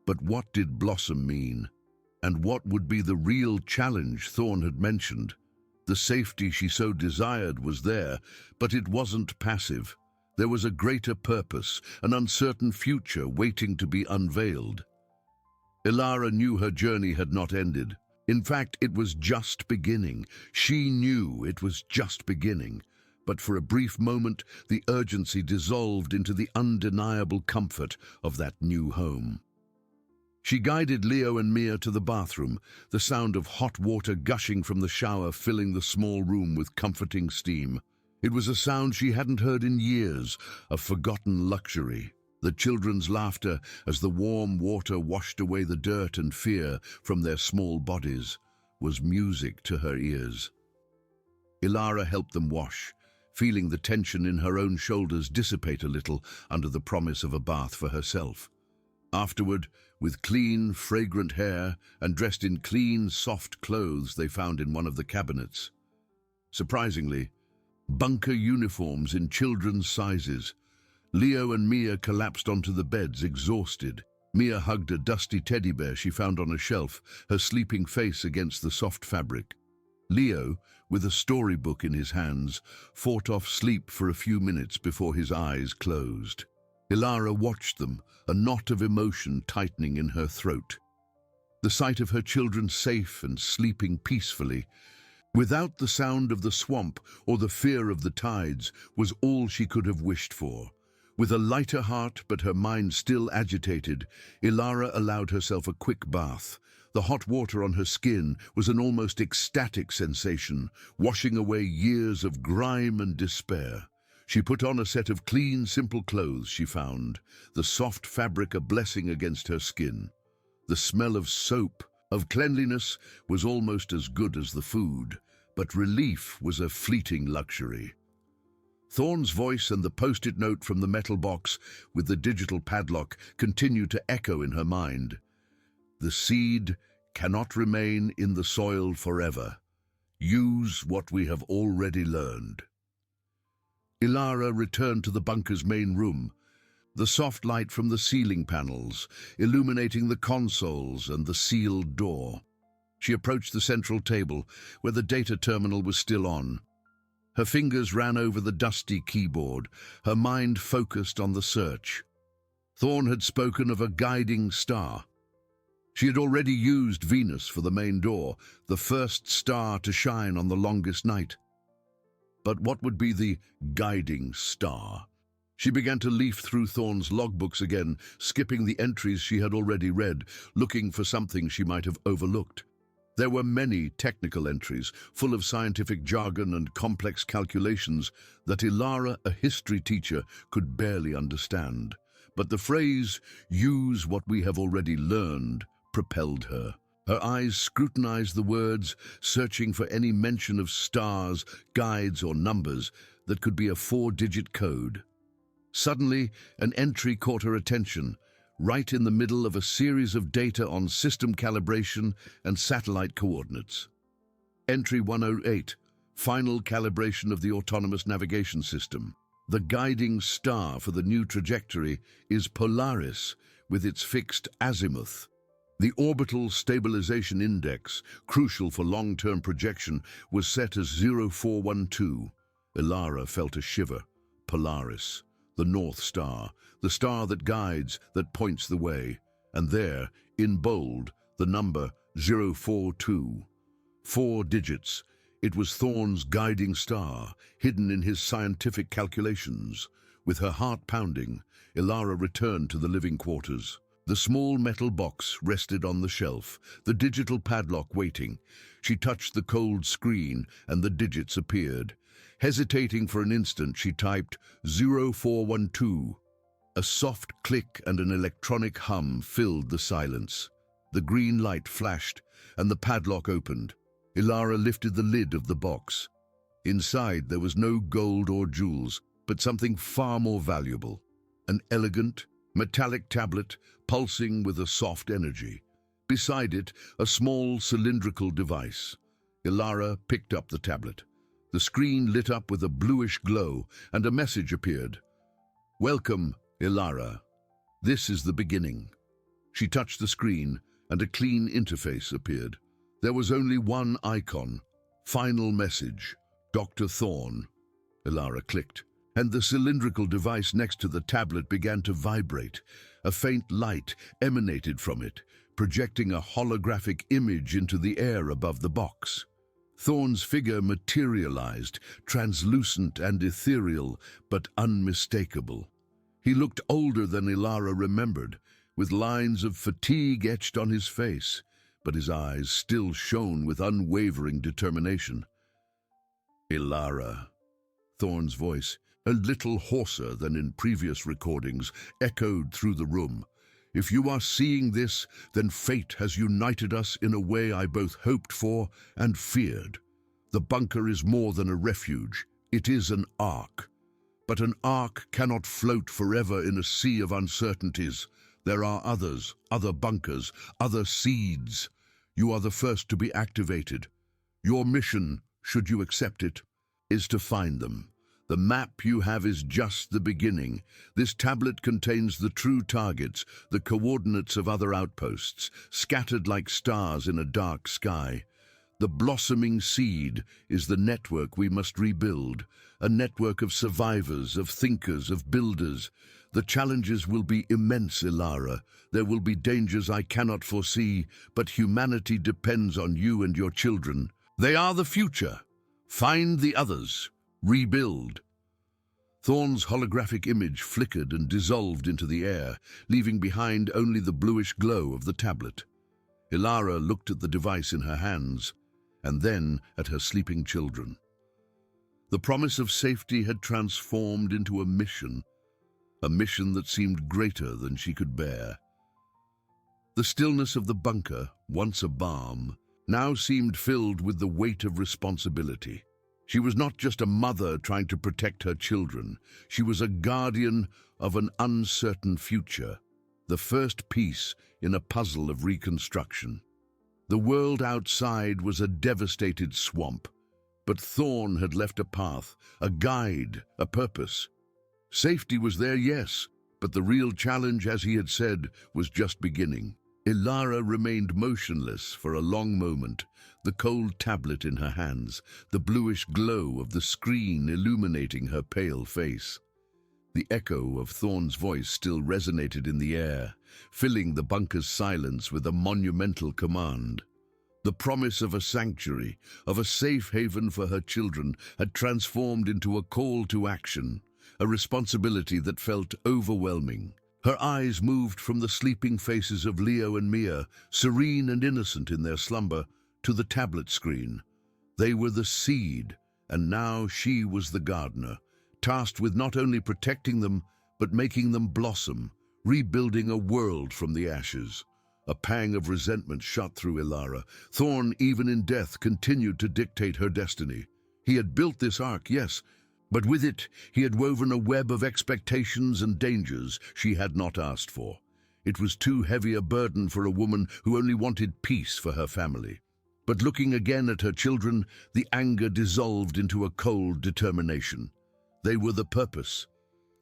But what did blossom mean? And what would be the real challenge Thorn had mentioned? The safety she so desired was there, but it wasn't passive. There was a greater purpose, an uncertain future waiting to be unveiled. Ilara knew her journey had not ended. In fact, it was just beginning. She knew it was just beginning. But for a brief moment, the urgency dissolved into the undeniable comfort of that new home. She guided Leo and Mia to the bathroom, the sound of hot water gushing from the shower filling the small room with comforting steam. It was a sound she hadn't heard in years, a forgotten luxury. The children's laughter as the warm water washed away the dirt and fear from their small bodies was music to her ears. Ilara helped them wash, feeling the tension in her own shoulders dissipate a little under the promise of a bath for herself. Afterward, with clean, fragrant hair and dressed in clean, soft clothes they found in one of the cabinets. Surprisingly, bunker uniforms in children's sizes. Leo and Mia collapsed onto the beds, exhausted. Mia hugged a dusty teddy bear she found on a shelf, her sleeping face against the soft fabric. Leo, with a storybook in his hands, fought off sleep for a few minutes before his eyes closed. Ilara watched them, a knot of emotion tightening in her throat. The sight of her children safe and sleeping peacefully, without the sound of the swamp or the fear of the tides, was all she could have wished for. With a lighter heart but her mind still agitated, Ilara allowed herself a quick bath. The hot water on her skin was an almost ecstatic sensation, washing away years of grime and despair. She put on a set of clean, simple clothes she found, the soft fabric a blessing against her skin. The smell of soap, of cleanliness, was almost as good as the food, but relief was a fleeting luxury. Thorne's voice and the post-it note from the metal box with the digital padlock continued to echo in her mind. The seed cannot remain in the soil forever. Use what we have already learned. Ilara returned to the bunker's main room, the soft light from the ceiling panels illuminating the consoles and the sealed door. She approached the central table, where the data terminal was still on. Her fingers ran over the dusty keyboard, her mind focused on the search. Thorne had spoken of a guiding star. She had already used Venus for the main door, the first star to shine on the longest night. But what would be the guiding star? She began to leaf through Thorne's logbooks again, skipping the entries she had already read, looking for something she might have overlooked. There were many technical entries, full of scientific jargon and complex calculations that Ilara, a history teacher, could barely understand. But the phrase, "use what we have already learned," propelled her. Her eyes scrutinized the words, searching for any mention of stars, guides, or numbers that could be a 4-digit code. Suddenly, an entry caught her attention, right in the middle of a series of data on system calibration and satellite coordinates. Entry 108, final calibration of the autonomous navigation system. The guiding star for the new trajectory is Polaris, with its fixed azimuth. The orbital stabilization index, crucial for long-term projection, was set as 0412. Ilara felt a shiver. Polaris, the North Star, the star that guides, that points the way. And there, in bold, the number 042. 4 digits. It was Thorne's guiding star, hidden in his scientific calculations. With her heart pounding, Ilara returned to the living quarters. The small metal box rested on the shelf, the digital padlock waiting. She touched the cold screen, and the digits appeared. Hesitating for an instant, she typed 0412. A soft click and an electronic hum filled the silence. The green light flashed, and the padlock opened. Ilara lifted the lid of the box. Inside there was no gold or jewels, but something far more valuable. An elegant, metallic tablet pulsing with a soft energy. Beside it, a small cylindrical device. Ilara picked up the tablet. The screen lit up with a bluish glow, and a message appeared. "Welcome, Ilara. This is the beginning." She touched the screen, and a clean interface appeared. There was only one icon. Final message. Dr. Thorne. Ilara clicked, and the cylindrical device next to the tablet began to vibrate. A faint light emanated from it, projecting a holographic image into the air above the box. Thorne's figure materialized, translucent and ethereal, but unmistakable. He looked older than Ilara remembered, with lines of fatigue etched on his face, but his eyes still shone with unwavering determination. "Ilara." Thorne's voice, a little hoarser than in previous recordings, echoed through the room. "If you are seeing this, then fate has united us in a way I both hoped for and feared. The bunker is more than a refuge. It is an ark. But an ark cannot float forever in a sea of uncertainties. There are others, other bunkers, other seeds. You are the first to be activated. Your mission, should you accept it, is to find them. The map you have is just the beginning. This tablet contains the true targets, the coordinates of other outposts, scattered like stars in a dark sky. The blossoming seed is the network we must rebuild, a network of survivors, of thinkers, of builders. The challenges will be immense, Ilara. There will be dangers I cannot foresee, but humanity depends on you and your children. They are the future. Find the others. Rebuild. Thorn's holographic image flickered and dissolved into the air, leaving behind only the bluish glow of the tablet. Ilara looked at the device in her hands, and then at her sleeping children. The promise of safety had transformed into a mission that seemed greater than she could bear. The stillness of the bunker, once a balm, now seemed filled with the weight of responsibility. She was not just a mother trying to protect her children. She was a guardian of an uncertain future, the first piece in a puzzle of reconstruction. The world outside was a devastated swamp, but Thorn had left a path, a guide, a purpose. Safety was there, yes, but the real challenge, as he had said, was just beginning. Ilara remained motionless for a long moment, the cold tablet in her hands, the bluish glow of the screen illuminating her pale face. The echo of Thorn's voice still resonated in the air, filling the bunker's silence with a monumental command. The promise of a sanctuary, of a safe haven for her children, had transformed into a call to action, a responsibility that felt overwhelming. Her eyes moved from the sleeping faces of Leo and Mia, serene and innocent in their slumber, to the tablet screen. They were the seed, and now she was the gardener, tasked with not only protecting them, but making them blossom, rebuilding a world from the ashes. A pang of resentment shot through Ilara. Thorn, even in death, continued to dictate her destiny. He had built this ark, yes, but with it, he had woven a web of expectations and dangers she had not asked for. It was too heavy a burden for a woman who only wanted peace for her family. But looking again at her children, the anger dissolved into a cold determination. They were the purpose.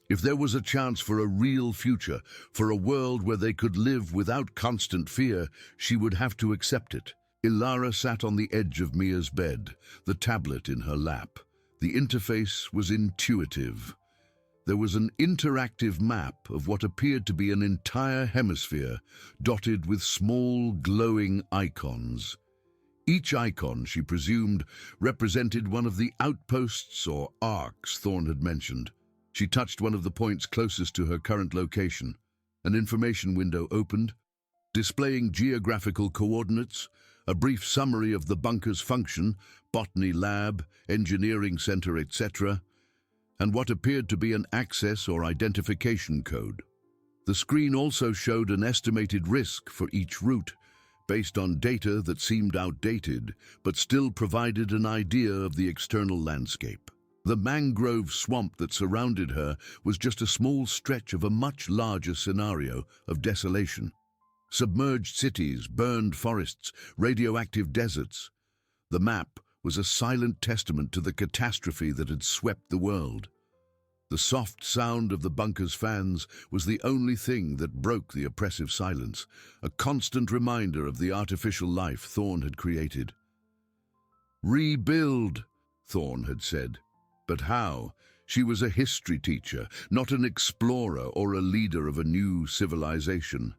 If there was a chance for a real future, for a world where they could live without constant fear, she would have to accept it. Ilara sat on the edge of Mia's bed, the tablet in her lap. The interface was intuitive. There was an interactive map of what appeared to be an entire hemisphere, dotted with small, glowing icons. Each icon, she presumed, represented one of the outposts or arcs Thorn had mentioned. She touched one of the points closest to her current location. An information window opened, displaying geographical coordinates, a brief summary of the bunker's function, botany lab, engineering center, etc., and what appeared to be an access or identification code. The screen also showed an estimated risk for each route, based on data that seemed outdated, but still provided an idea of the external landscape. The mangrove swamp that surrounded her was just a small stretch of a much larger scenario of desolation. Submerged cities, burned forests, radioactive deserts. The map was a silent testament to the catastrophe that had swept the world. The soft sound of the bunker's fans was the only thing that broke the oppressive silence, a constant reminder of the artificial life Thorn had created. "Rebuild," Thorn had said. But how? She was a history teacher, not an explorer or a leader of a new civilization.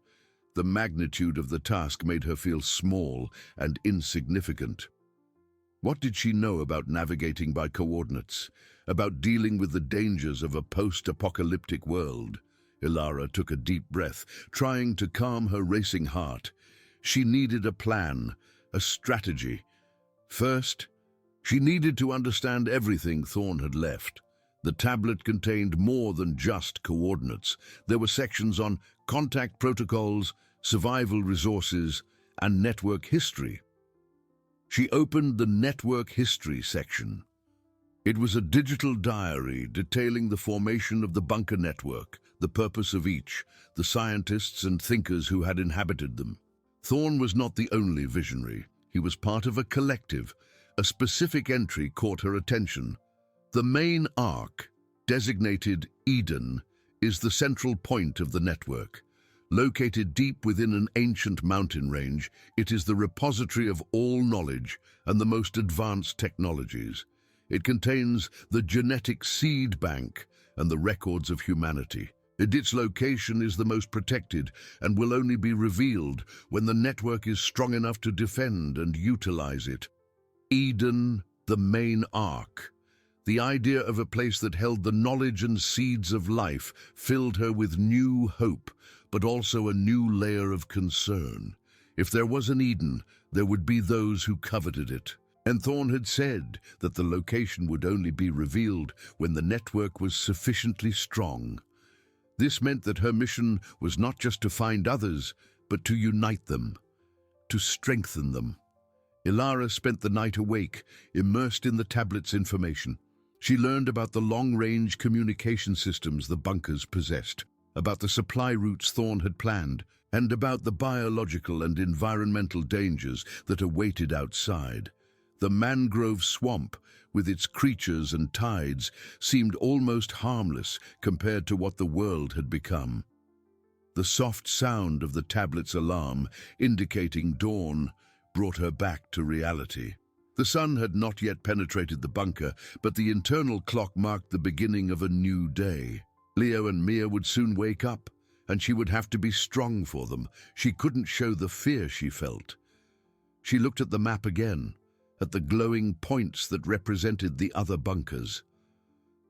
The magnitude of the task made her feel small and insignificant. What did she know about navigating by coordinates, about dealing with the dangers of a post-apocalyptic world? Ilara took a deep breath, trying to calm her racing heart. She needed a plan, a strategy. First, she needed to understand everything Thorn had left. The tablet contained more than just coordinates. There were sections on contact protocols, survival resources, and network history. She opened the network history section. It was a digital diary detailing the formation of the bunker network, the purpose of each, the scientists and thinkers who had inhabited them. Thorn was not the only visionary. He was part of a collective. A specific entry caught her attention. The main arc, designated Eden, is the central point of the network. Located deep within an ancient mountain range, it is the repository of all knowledge and the most advanced technologies. It contains the genetic seed bank and the records of humanity. Its location is the most protected and will only be revealed when the network is strong enough to defend and utilize it. Eden, the main arc. The idea of a place that held the knowledge and seeds of life filled her with new hope, but also a new layer of concern. If there was an Eden, there would be those who coveted it. And Thorn had said that the location would only be revealed when the network was sufficiently strong. This meant that her mission was not just to find others, but to unite them, to strengthen them. Ilara spent the night awake, immersed in the tablet's information. She learned about the long-range communication systems the bunkers possessed, about the supply routes Thorn had planned, and about the biological and environmental dangers that awaited outside. The mangrove swamp, with its creatures and tides, seemed almost harmless compared to what the world had become. The soft sound of the tablet's alarm, indicating dawn, brought her back to reality. The sun had not yet penetrated the bunker, but the internal clock marked the beginning of a new day. Leo and Mia would soon wake up, and she would have to be strong for them. She couldn't show the fear she felt. She looked at the map again, at the glowing points that represented the other bunkers.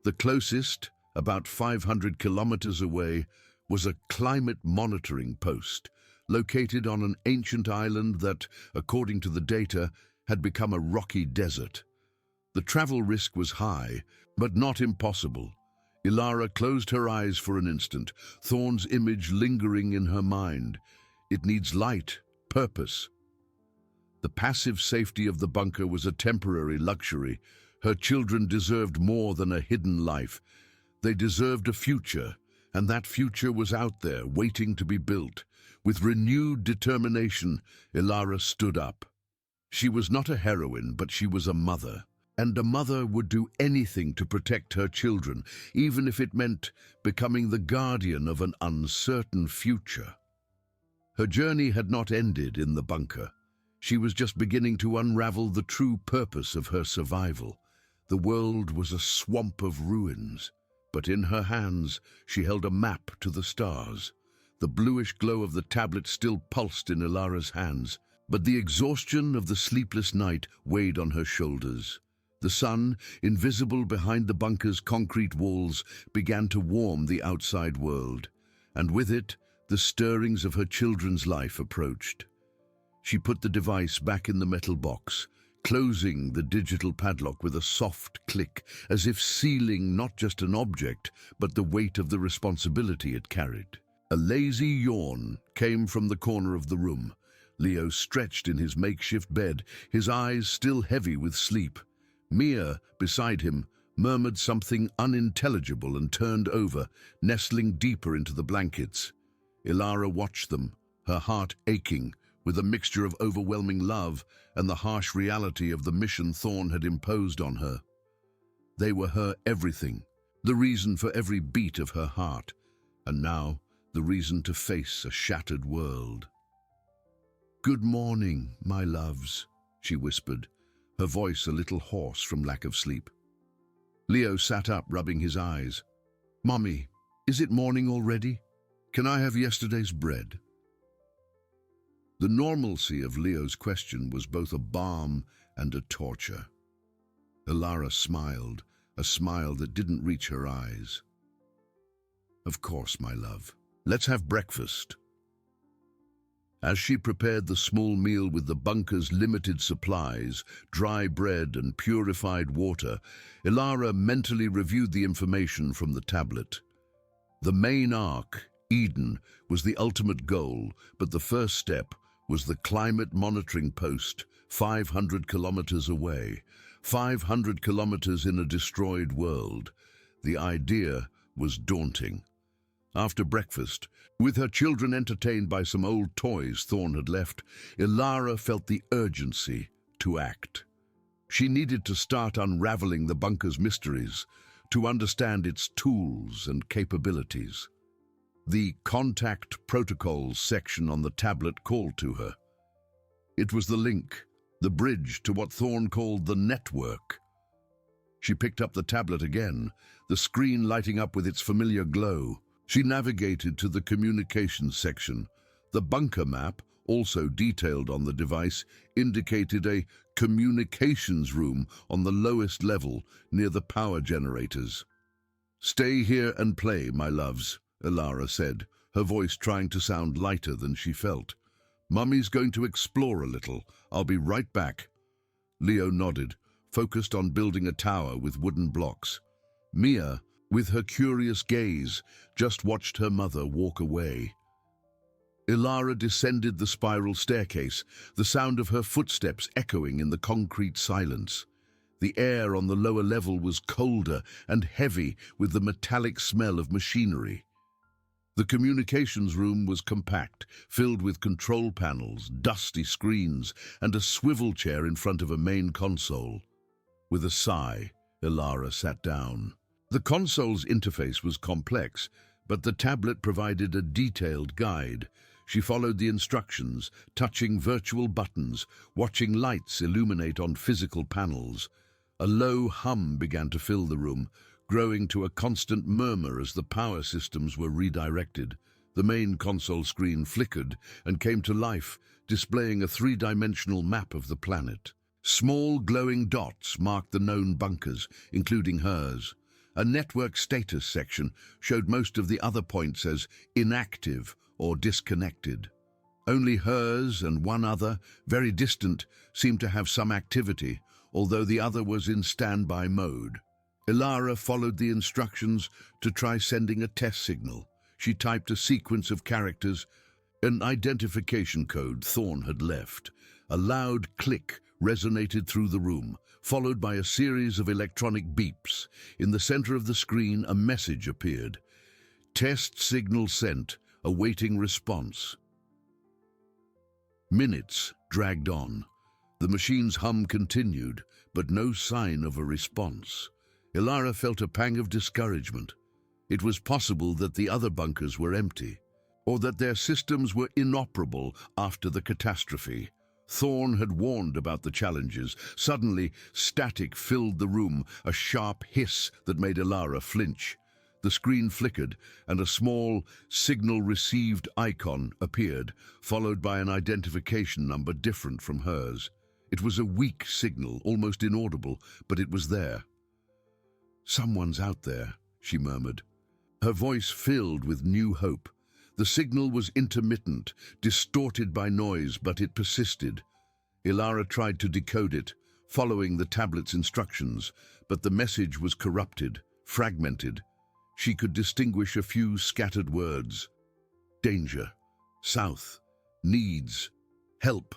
The closest, about 500 kilometers away, was a climate monitoring post, located on an ancient island that, according to the data, had become a rocky desert. The travel risk was high, but not impossible. Ilara closed her eyes for an instant, Thorn's image lingering in her mind. It needs light, purpose. The passive safety of the bunker was a temporary luxury. Her children deserved more than a hidden life. They deserved a future, and that future was out there, waiting to be built. With renewed determination, Ilara stood up. She was not a heroine, but she was a mother. And a mother would do anything to protect her children, even if it meant becoming the guardian of an uncertain future. Her journey had not ended in the bunker. She was just beginning to unravel the true purpose of her survival. The world was a swamp of ruins, but in her hands she held a map to the stars. The bluish glow of the tablet still pulsed in Ilara's hands, but the exhaustion of the sleepless night weighed on her shoulders. The sun, invisible behind the bunker's concrete walls, began to warm the outside world, and with it, the stirrings of her children's life approached. She put the device back in the metal box, closing the digital padlock with a soft click, as if sealing not just an object, but the weight of the responsibility it carried. A lazy yawn came from the corner of the room. Leo stretched in his makeshift bed, his eyes still heavy with sleep. Mia, beside him, murmured something unintelligible and turned over, nestling deeper into the blankets. Ilara watched them, her heart aching, with a mixture of overwhelming love and the harsh reality of the mission Thorn had imposed on her. They were her everything, the reason for every beat of her heart, and now the reason to face a shattered world. "Good morning, my loves," she whispered, her voice a little hoarse from lack of sleep. Leo sat up, rubbing his eyes. "Mommy, is it morning already? Can I have yesterday's bread?" The normalcy of Leo's question was both a balm and a torture. Ilara smiled, a smile that didn't reach her eyes. "Of course, my love. Let's have breakfast." As she prepared the small meal with the bunker's limited supplies, dry bread and purified water, Ilara mentally reviewed the information from the tablet. The main arc, Eden, was the ultimate goal, but the first step was the climate monitoring post, 500 kilometers away. 500 kilometers in a destroyed world. The idea was daunting. After breakfast, with her children entertained by some old toys Thorn had left, Ilara felt the urgency to act. She needed to start unraveling the bunker's mysteries to understand its tools and capabilities. The Contact Protocols section on the tablet called to her. It was the link, the bridge to what Thorne called the network. She picked up the tablet again, the screen lighting up with its familiar glow. She navigated to the communications section. The bunker map, also detailed on the device, indicated a communications room on the lowest level near the power generators. "Stay here and play, my loves," Ilara said, her voice trying to sound lighter than she felt. "Mummy's going to explore a little. I'll be right back." Leo nodded, focused on building a tower with wooden blocks. Mia, with her curious gaze, just watched her mother walk away. Ilara descended the spiral staircase, the sound of her footsteps echoing in the concrete silence. The air on the lower level was colder and heavy with the metallic smell of machinery. The communications room was compact, filled with control panels, dusty screens, and a swivel chair in front of a main console. With a sigh, Ilara sat down. The console's interface was complex, but the tablet provided a detailed guide. She followed the instructions, touching virtual buttons, watching lights illuminate on physical panels. A low hum began to fill the room, growing to a constant murmur as the power systems were redirected. The main console screen flickered and came to life, displaying a three-dimensional map of the planet. Small glowing dots marked the known bunkers, including hers. A network status section showed most of the other points as inactive or disconnected. Only hers and one other, very distant, seemed to have some activity, although the other was in standby mode. Ilara followed the instructions to try sending a test signal. She typed a sequence of characters, an identification code Thorne had left. A loud click resonated through the room, followed by a series of electronic beeps. In the center of the screen, a message appeared. "Test signal sent, awaiting response." Minutes dragged on. The machine's hum continued, but no sign of a response. Ilara felt a pang of discouragement. It was possible that the other bunkers were empty, or that their systems were inoperable after the catastrophe. Thorne had warned about the challenges. Suddenly, static filled the room, a sharp hiss that made Ilara flinch. The screen flickered, and a small signal received icon appeared, followed by an identification number different from hers. It was a weak signal, almost inaudible, but it was there. "Someone's out there," she murmured. Her voice filled with new hope. The signal was intermittent, distorted by noise, but it persisted. Ilara tried to decode it, following the tablet's instructions, but the message was corrupted, fragmented. She could distinguish a few scattered words. Danger. South. Needs. Help.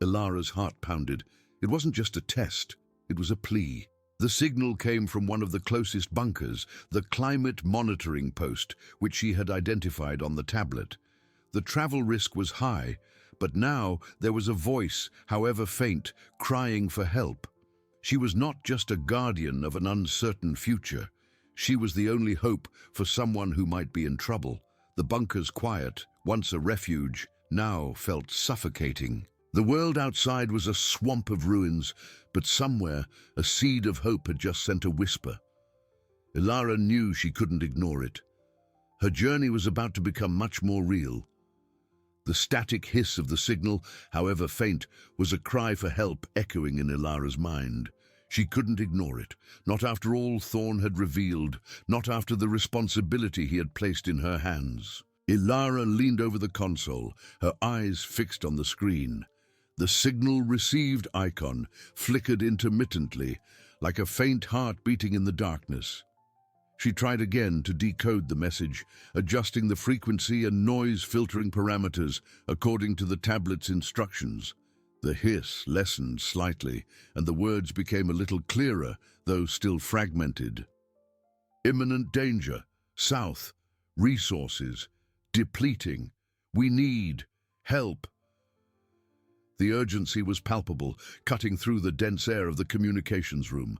Ilara's heart pounded. It wasn't just a test, it was a plea. The signal came from one of the closest bunkers, the climate monitoring post, which she had identified on the tablet. The travel risk was high, but now there was a voice, however faint, crying for help. She was not just a guardian of an uncertain future. She was the only hope for someone who might be in trouble. The bunker's quiet, once a refuge, now felt suffocating. The world outside was a swamp of ruins, but somewhere a seed of hope had just sent a whisper. Ilara knew she couldn't ignore it. Her journey was about to become much more real. The static hiss of the signal, however faint, was a cry for help echoing in Ilara's mind. She couldn't ignore it, not after all Thorne had revealed, not after the responsibility he had placed in her hands. Ilara leaned over the console, her eyes fixed on the screen. The signal received icon flickered intermittently, like a faint heart beating in the darkness. She tried again to decode the message, adjusting the frequency and noise filtering parameters according to the tablet's instructions. The hiss lessened slightly, and the words became a little clearer, though still fragmented. Imminent danger. South. Resources. Depleting. We need help. The urgency was palpable, cutting through the dense air of the communications room.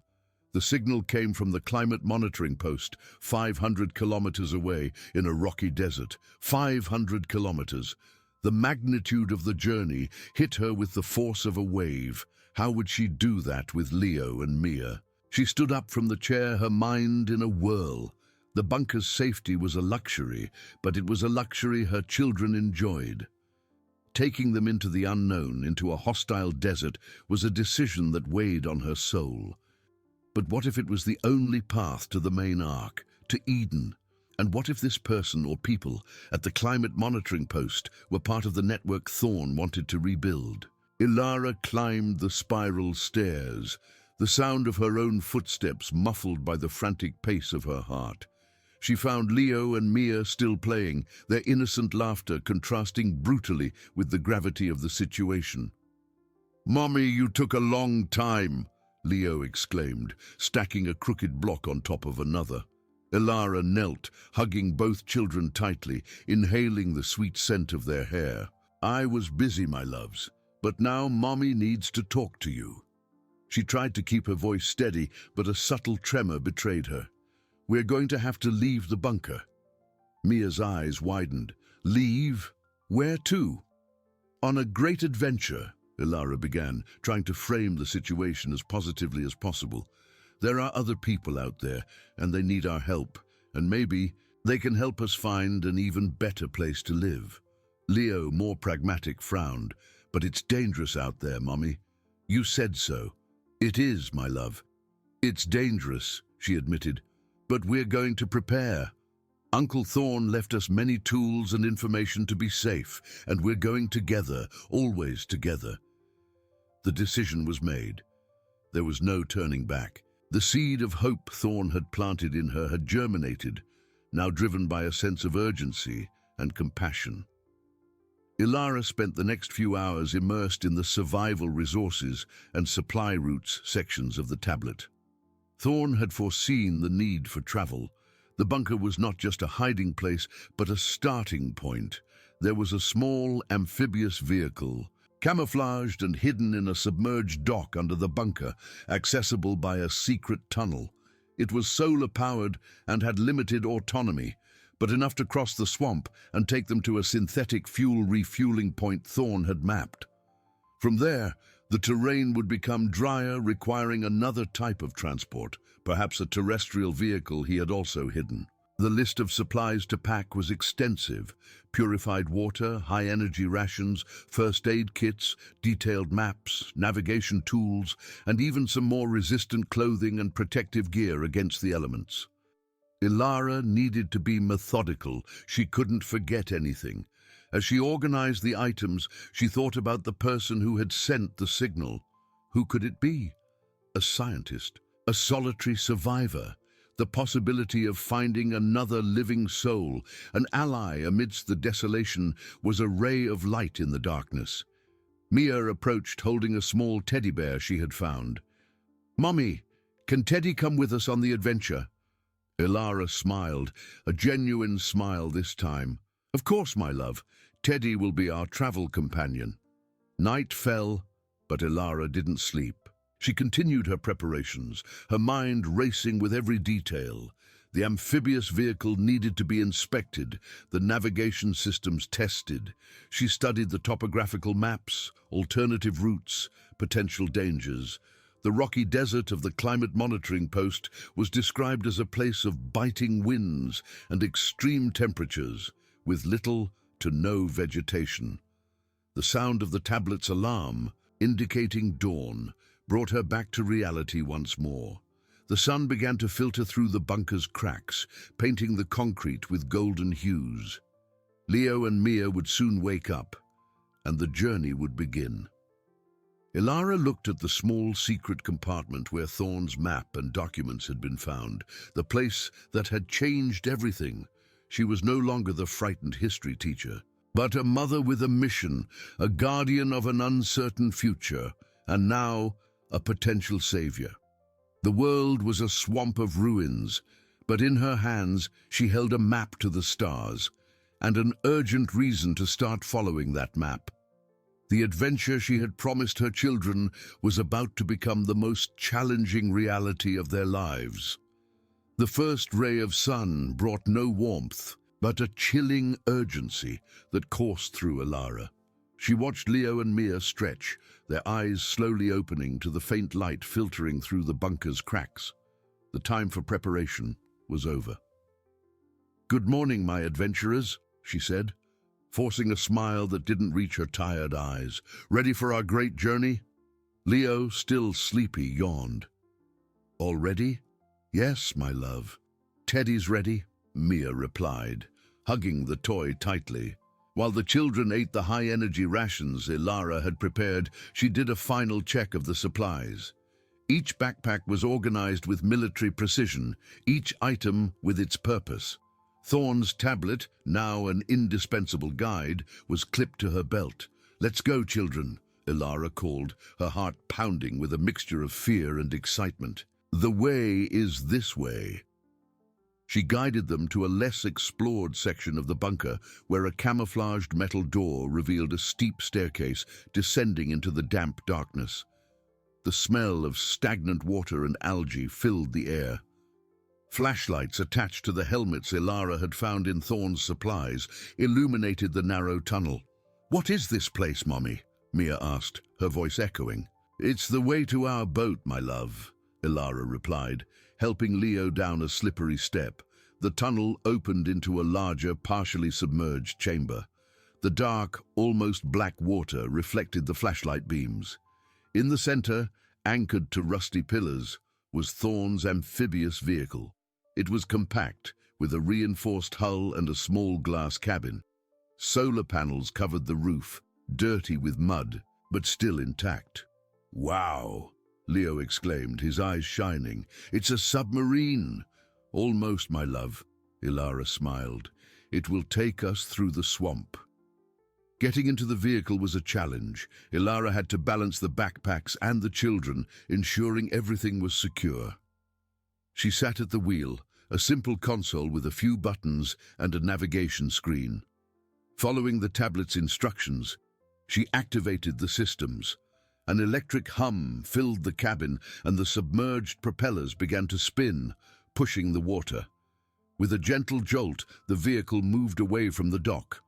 The signal came from the climate monitoring post, 500 kilometers away in a rocky desert. 500 kilometers. The magnitude of the journey hit her with the force of a wave. How would she do that with Leo and Mia? She stood up from the chair, her mind in a whirl. The bunker's safety was a luxury, but it was a luxury her children enjoyed. Taking them into the unknown, into a hostile desert, was a decision that weighed on her soul. But what if it was the only path to the main ark, to Eden? And what if this person or people at the climate monitoring post were part of the network Thorn wanted to rebuild? Ilara climbed the spiral stairs, the sound of her own footsteps muffled by the frantic pace of her heart. She found Leo and Mia still playing, their innocent laughter contrasting brutally with the gravity of the situation. "Mommy, you took a long time," Leo exclaimed, stacking a crooked block on top of another. Ilara knelt, hugging both children tightly, inhaling the sweet scent of their hair. "I was busy, my loves, but now Mommy needs to talk to you." She tried to keep her voice steady, but a subtle tremor betrayed her. "We're going to have to leave the bunker." Mia's eyes widened. "Leave? Where to?" "On a great adventure," Ilara began, trying to frame the situation as positively as possible. "There are other people out there, and they need our help, and maybe they can help us find an even better place to live." Leo, more pragmatic, frowned. "But it's dangerous out there, Mommy." "You said so." "It is, my love. It's dangerous," she admitted. "But we're going to prepare. Uncle Thorn left us many tools and information to be safe, and we're going together, always together." The decision was made. There was no turning back. The seed of hope Thorn had planted in her had germinated, now driven by a sense of urgency and compassion. Ilara spent the next few hours immersed in the survival resources and supply routes sections of the tablet. Thorn had foreseen the need for travel. The bunker was not just a hiding place, but a starting point. There was a small amphibious vehicle, camouflaged and hidden in a submerged dock under the bunker, accessible by a secret tunnel. It was solar-powered and had limited autonomy, but enough to cross the swamp and take them to a synthetic fuel refueling point Thorn had mapped. From there, the terrain would become drier, requiring another type of transport, perhaps a terrestrial vehicle he had also hidden. The list of supplies to pack was extensive: purified water, high-energy rations, first aid kits, detailed maps, navigation tools, and even some more resistant clothing and protective gear against the elements. Ilara needed to be methodical. She couldn't forget anything. As she organized the items, she thought about the person who had sent the signal. Who could it be? A scientist, a solitary survivor, the possibility of finding another living soul, an ally amidst the desolation, was a ray of light in the darkness. Mia approached, holding a small teddy bear she had found. "Mommy, can Teddy come with us on the adventure?" Ilara smiled, a genuine smile this time. "Of course, my love. Teddy will be our travel companion." Night fell, but Ilara didn't sleep. She continued her preparations, her mind racing with every detail. The amphibious vehicle needed to be inspected, the navigation systems tested. She studied the topographical maps, alternative routes, potential dangers. The rocky desert of the climate monitoring post was described as a place of biting winds and extreme temperatures, with little to no vegetation. The sound of the tablet's alarm, indicating dawn, brought her back to reality once more. The sun began to filter through the bunker's cracks, painting the concrete with golden hues. Leo and Mia would soon wake up, and the journey would begin. Ilara looked at the small secret compartment where Thorn's map and documents had been found, the place that had changed everything. She was no longer the frightened history teacher, but a mother with a mission, a guardian of an uncertain future, and now a potential savior. The world was a swamp of ruins, but in her hands she held a map to the stars, and an urgent reason to start following that map. The adventure she had promised her children was about to become the most challenging reality of their lives. The first ray of sun brought no warmth, but a chilling urgency that coursed through Ilara. She watched Leo and Mia stretch, their eyes slowly opening to the faint light filtering through the bunker's cracks. The time for preparation was over. "Good morning, my adventurers," she said, forcing a smile that didn't reach her tired eyes. "Ready for our great journey?" Leo, still sleepy, yawned. "Already?" "Yes, my love." "Teddy's ready," Mia replied, hugging the toy tightly. While the children ate the high-energy rations Ilara had prepared, she did a final check of the supplies. Each backpack was organized with military precision, each item with its purpose. Thorn's tablet, now an indispensable guide, was clipped to her belt. "Let's go, children," Ilara called, her heart pounding with a mixture of fear and excitement. "The way is this way." She guided them to a less explored section of the bunker, where a camouflaged metal door revealed a steep staircase descending into the damp darkness. The smell of stagnant water and algae filled the air. Flashlights attached to the helmets Ilara had found in Thorn's supplies illuminated the narrow tunnel. "What is this place, Mommy?" Mia asked, her voice echoing. "It's the way to our boat, my love," Ilara replied, helping Leo down a slippery step. The tunnel opened into a larger, partially submerged chamber. The dark, almost black water reflected the flashlight beams. In the center, anchored to rusty pillars, was Thorn's amphibious vehicle. It was compact, with a reinforced hull and a small glass cabin. Solar panels covered the roof, dirty with mud, but still intact. "Wow!" Leo exclaimed, his eyes shining. "It's a submarine!" "Almost, my love," Ilara smiled. "It will take us through the swamp." Getting into the vehicle was a challenge. Ilara had to balance the backpacks and the children, ensuring everything was secure. She sat at the wheel, a simple console with a few buttons and a navigation screen. Following the tablet's instructions, she activated the systems. An electric hum filled the cabin, and the submerged propellers began to spin, pushing the water. With a gentle jolt, the vehicle moved away from the dock.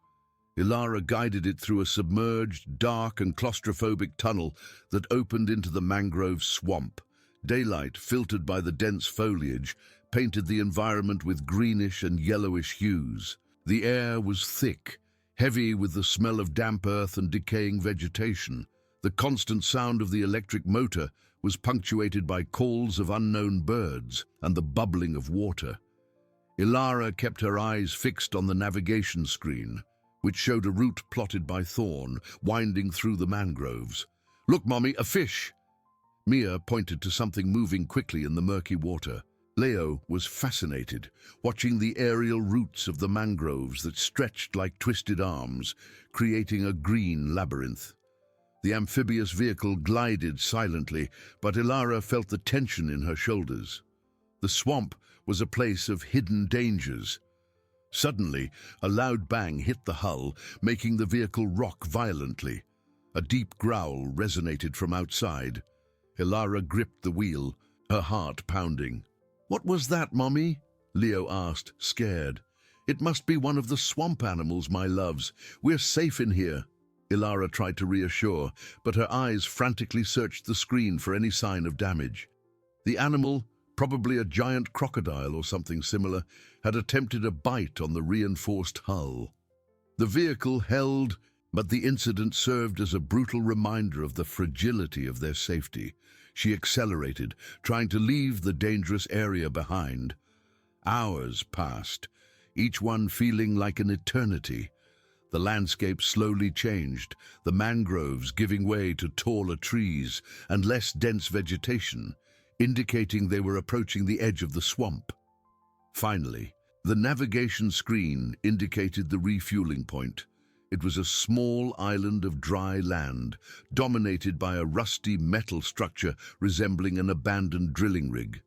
Ilara guided it through a submerged, dark and claustrophobic tunnel that opened into the mangrove swamp. Daylight, filtered by the dense foliage, painted the environment with greenish and yellowish hues. The air was thick, heavy with the smell of damp earth and decaying vegetation. The constant sound of the electric motor was punctuated by calls of unknown birds and the bubbling of water. Ilara kept her eyes fixed on the navigation screen, which showed a route plotted by Thorn, winding through the mangroves. "Look, Mommy, a fish!" Mia pointed to something moving quickly in the murky water. Leo was fascinated, watching the aerial roots of the mangroves that stretched like twisted arms, creating a green labyrinth. The amphibious vehicle glided silently, but Ilara felt the tension in her shoulders. The swamp was a place of hidden dangers. Suddenly, a loud bang hit the hull, making the vehicle rock violently. A deep growl resonated from outside. Ilara gripped the wheel, her heart pounding. "What was that, Mommy?" Leo asked, scared. "It must be one of the swamp animals, my loves. We're safe in here." Ilara tried to reassure, but her eyes frantically searched the screen for any sign of damage. The animal, probably a giant crocodile or something similar, had attempted a bite on the reinforced hull. The vehicle held, but the incident served as a brutal reminder of the fragility of their safety. She accelerated, trying to leave the dangerous area behind. Hours passed, each one feeling like an eternity. The landscape slowly changed, the mangroves giving way to taller trees and less dense vegetation, indicating they were approaching the edge of the swamp. Finally, the navigation screen indicated the refueling point. It was a small island of dry land, dominated by a rusty metal structure resembling an abandoned drilling rig.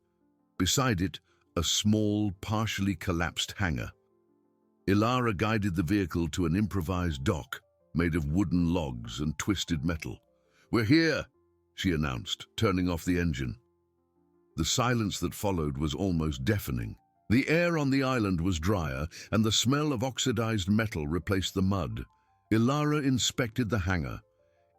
Beside it, a small, partially collapsed hangar. Ilara guided the vehicle to an improvised dock. made of wooden logs and twisted metal. "We're here," she announced, turning off the engine. The silence that followed was almost deafening. The air on the island was drier, and the smell of oxidized metal replaced the mud. Ilara inspected the hangar.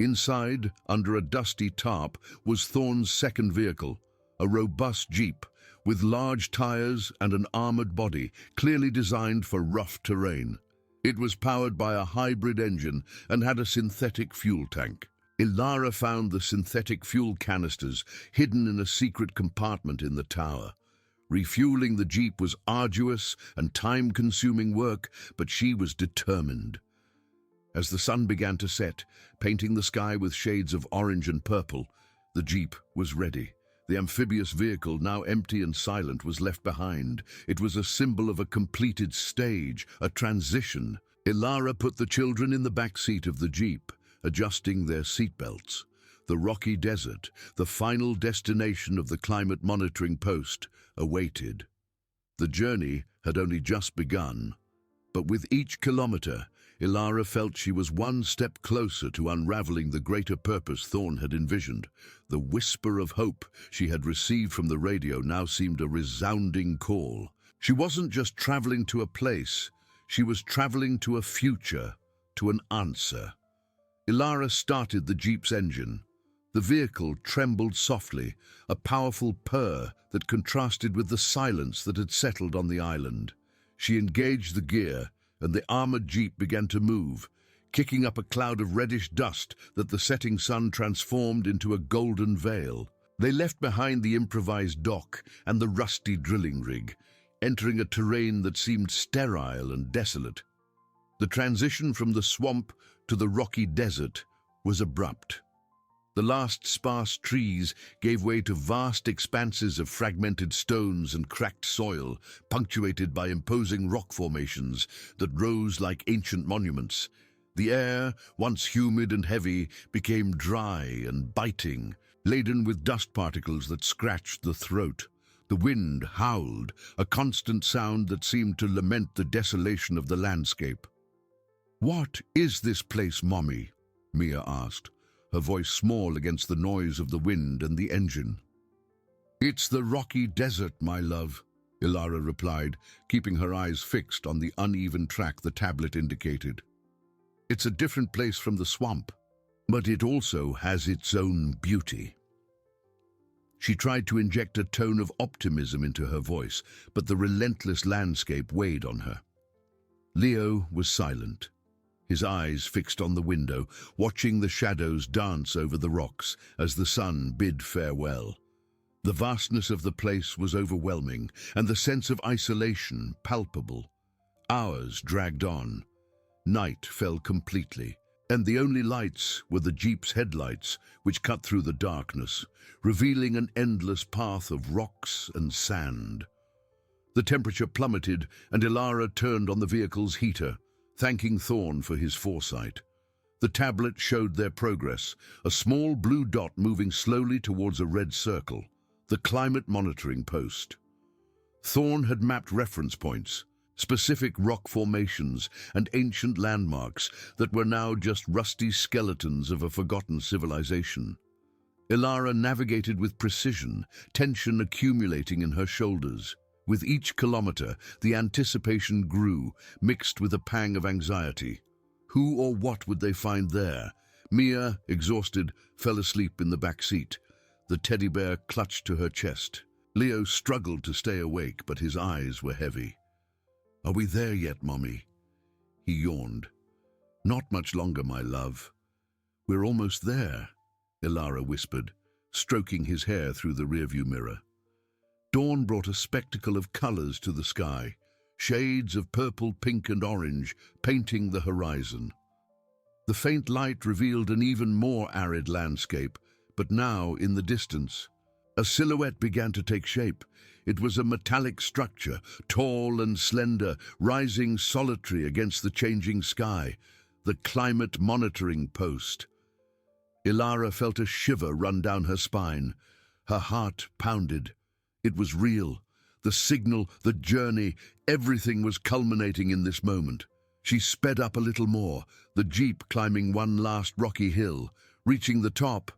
Inside, under a dusty tarp, was Thorne's second vehicle, a robust jeep with large tires and an armored body, clearly designed for rough terrain. It was powered by a hybrid engine and had a synthetic fuel tank. Ilara found the synthetic fuel canisters hidden in a secret compartment in the tower. Refueling the jeep was arduous and time-consuming work, but she was determined. As the sun began to set, painting the sky with shades of orange and purple, the jeep was ready. The amphibious vehicle, now empty and silent, was left behind. It was a symbol of a completed stage, a transition. Ilara put the children in the back seat of the jeep, adjusting their seatbelts. The rocky desert, the final destination of the climate monitoring post, awaited. The journey had only just begun, but with each kilometer, Ilara felt she was one step closer to unraveling the greater purpose Thorne had envisioned. The whisper of hope she had received from the radio now seemed a resounding call. She wasn't just traveling to a place, she was traveling to a future, to an answer. Ilara started the jeep's engine. The vehicle trembled softly, a powerful purr that contrasted with the silence that had settled on the island. She engaged the gear, and the armored jeep began to move, kicking up a cloud of reddish dust that the setting sun transformed into a golden veil. They left behind the improvised dock and the rusty drilling rig, entering a terrain that seemed sterile and desolate. The transition from the swamp to the rocky desert was abrupt. The last sparse trees gave way to vast expanses of fragmented stones and cracked soil, punctuated by imposing rock formations that rose like ancient monuments. The air, once humid and heavy, became dry and biting, laden with dust particles that scratched the throat. The wind howled, a constant sound that seemed to lament the desolation of the landscape. "What is this place, Mommy?" Mia asked, her voice small against the noise of the wind and the engine. "It's the rocky desert, my love," Ilara replied, keeping her eyes fixed on the uneven track the tablet indicated. "It's a different place from the swamp, but it also has its own beauty." She tried to inject a tone of optimism into her voice, but the relentless landscape weighed on her. Leo was silent, his eyes fixed on the window, watching the shadows dance over the rocks as the sun bid farewell. The vastness of the place was overwhelming, and the sense of isolation palpable. Hours dragged on. Night fell completely, and the only lights were the jeep's headlights, which cut through the darkness, revealing an endless path of rocks and sand. The temperature plummeted, and Ilara turned on the vehicle's heater, thanking Thorne for his foresight. The tablet showed their progress, a small blue dot moving slowly towards a red circle, the climate monitoring post. Thorne had mapped reference points, specific rock formations and ancient landmarks that were now just rusty skeletons of a forgotten civilization. Ilara navigated with precision, tension accumulating in her shoulders. With each kilometer, the anticipation grew, mixed with a pang of anxiety. Who or what would they find there? Mia, exhausted, fell asleep in the back seat. The teddy bear clutched to her chest. Leo struggled to stay awake, but his eyes were heavy. "Are we there yet, Mommy?" He yawned. "Not much longer, my love." "We're almost there," Ilara whispered, stroking his hair through the rearview mirror. Dawn brought a spectacle of colors to the sky, shades of purple, pink, and orange painting the horizon. The faint light revealed an even more arid landscape, but now, in the distance, a silhouette began to take shape. It was a metallic structure, tall and slender, rising solitary against the changing sky, the climate monitoring post. Ilara felt a shiver run down her spine. Her heart pounded. It was real. The signal, the journey, everything was culminating in this moment. She sped up a little more, the jeep climbing one last rocky hill. Reaching the top,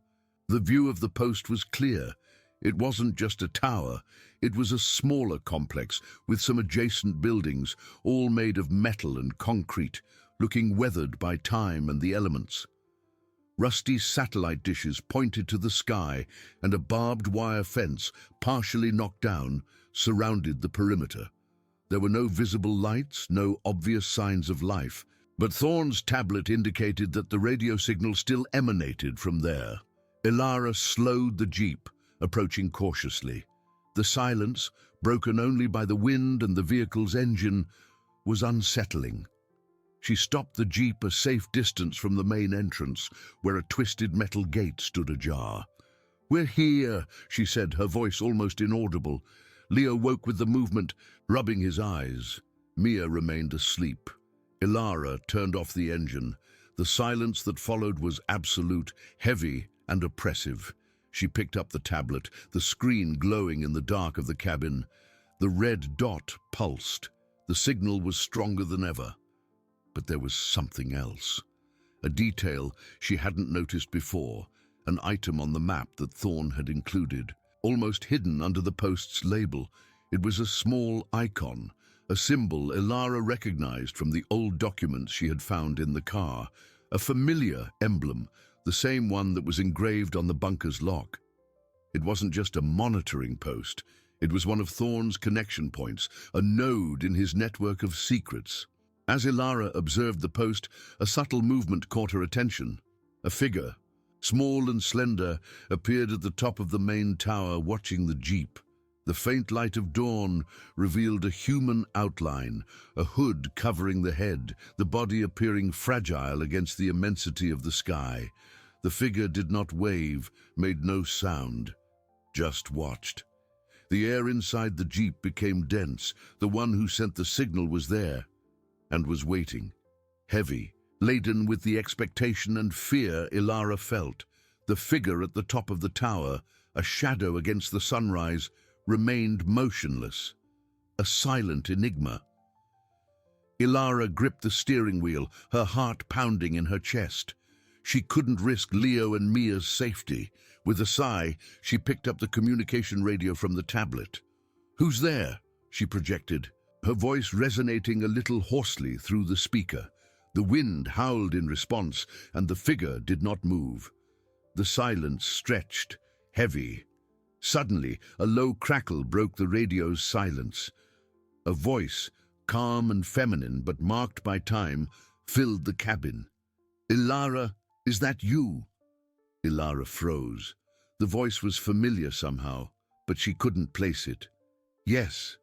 the view of the post was clear. It wasn't just a tower, it was a smaller complex with some adjacent buildings, all made of metal and concrete, looking weathered by time and the elements. Rusty satellite dishes pointed to the sky, and a barbed wire fence, partially knocked down, surrounded the perimeter. There were no visible lights, no obvious signs of life, but Thorne's tablet indicated that the radio signal still emanated from there. Ilara slowed the jeep, approaching cautiously. The silence, broken only by the wind and the vehicle's engine, was unsettling. She stopped the jeep a safe distance from the main entrance, where a twisted metal gate stood ajar. "We're here," she said, her voice almost inaudible. Leo woke with the movement, rubbing his eyes. Mia remained asleep. Ilara turned off the engine. The silence that followed was absolute, heavy and oppressive. She picked up the tablet, the screen glowing in the dark of the cabin. The red dot pulsed. The signal was stronger than ever. But there was something else. A detail she hadn't noticed before, an item on the map that Thorne had included, almost hidden under the post's label. It was a small icon, a symbol Ilara recognized from the old documents she had found in the car, a familiar emblem, the same one that was engraved on the bunker's lock. It wasn't just a monitoring post, it was one of Thorne's connection points, a node in his network of secrets. As Ilara observed the post, a subtle movement caught her attention. A figure, small and slender, appeared at the top of the main tower watching the jeep. The faint light of dawn revealed a human outline, a hood covering the head, the body appearing fragile against the immensity of the sky. The figure did not wave, made no sound, just watched. The air inside the jeep became dense. The one who sent the signal was there, and was waiting. Heavy, laden with the expectation and fear Ilara felt. The figure at the top of the tower, a shadow against the sunrise, remained motionless, a silent enigma. Ilara gripped the steering wheel, her heart pounding in her chest. She couldn't risk Leo and Mia's safety. With a sigh, she picked up the communication radio from the tablet. "Who's there?" she projected, her voice resonating a little hoarsely through the speaker. The wind howled in response, and the figure did not move. The silence stretched, heavy. Suddenly, a low crackle broke the radio's silence. A voice, calm and feminine but marked by time, filled the cabin. "Ilara, is that you?" Ilara froze. The voice was familiar somehow, but she couldn't place it. "Yes.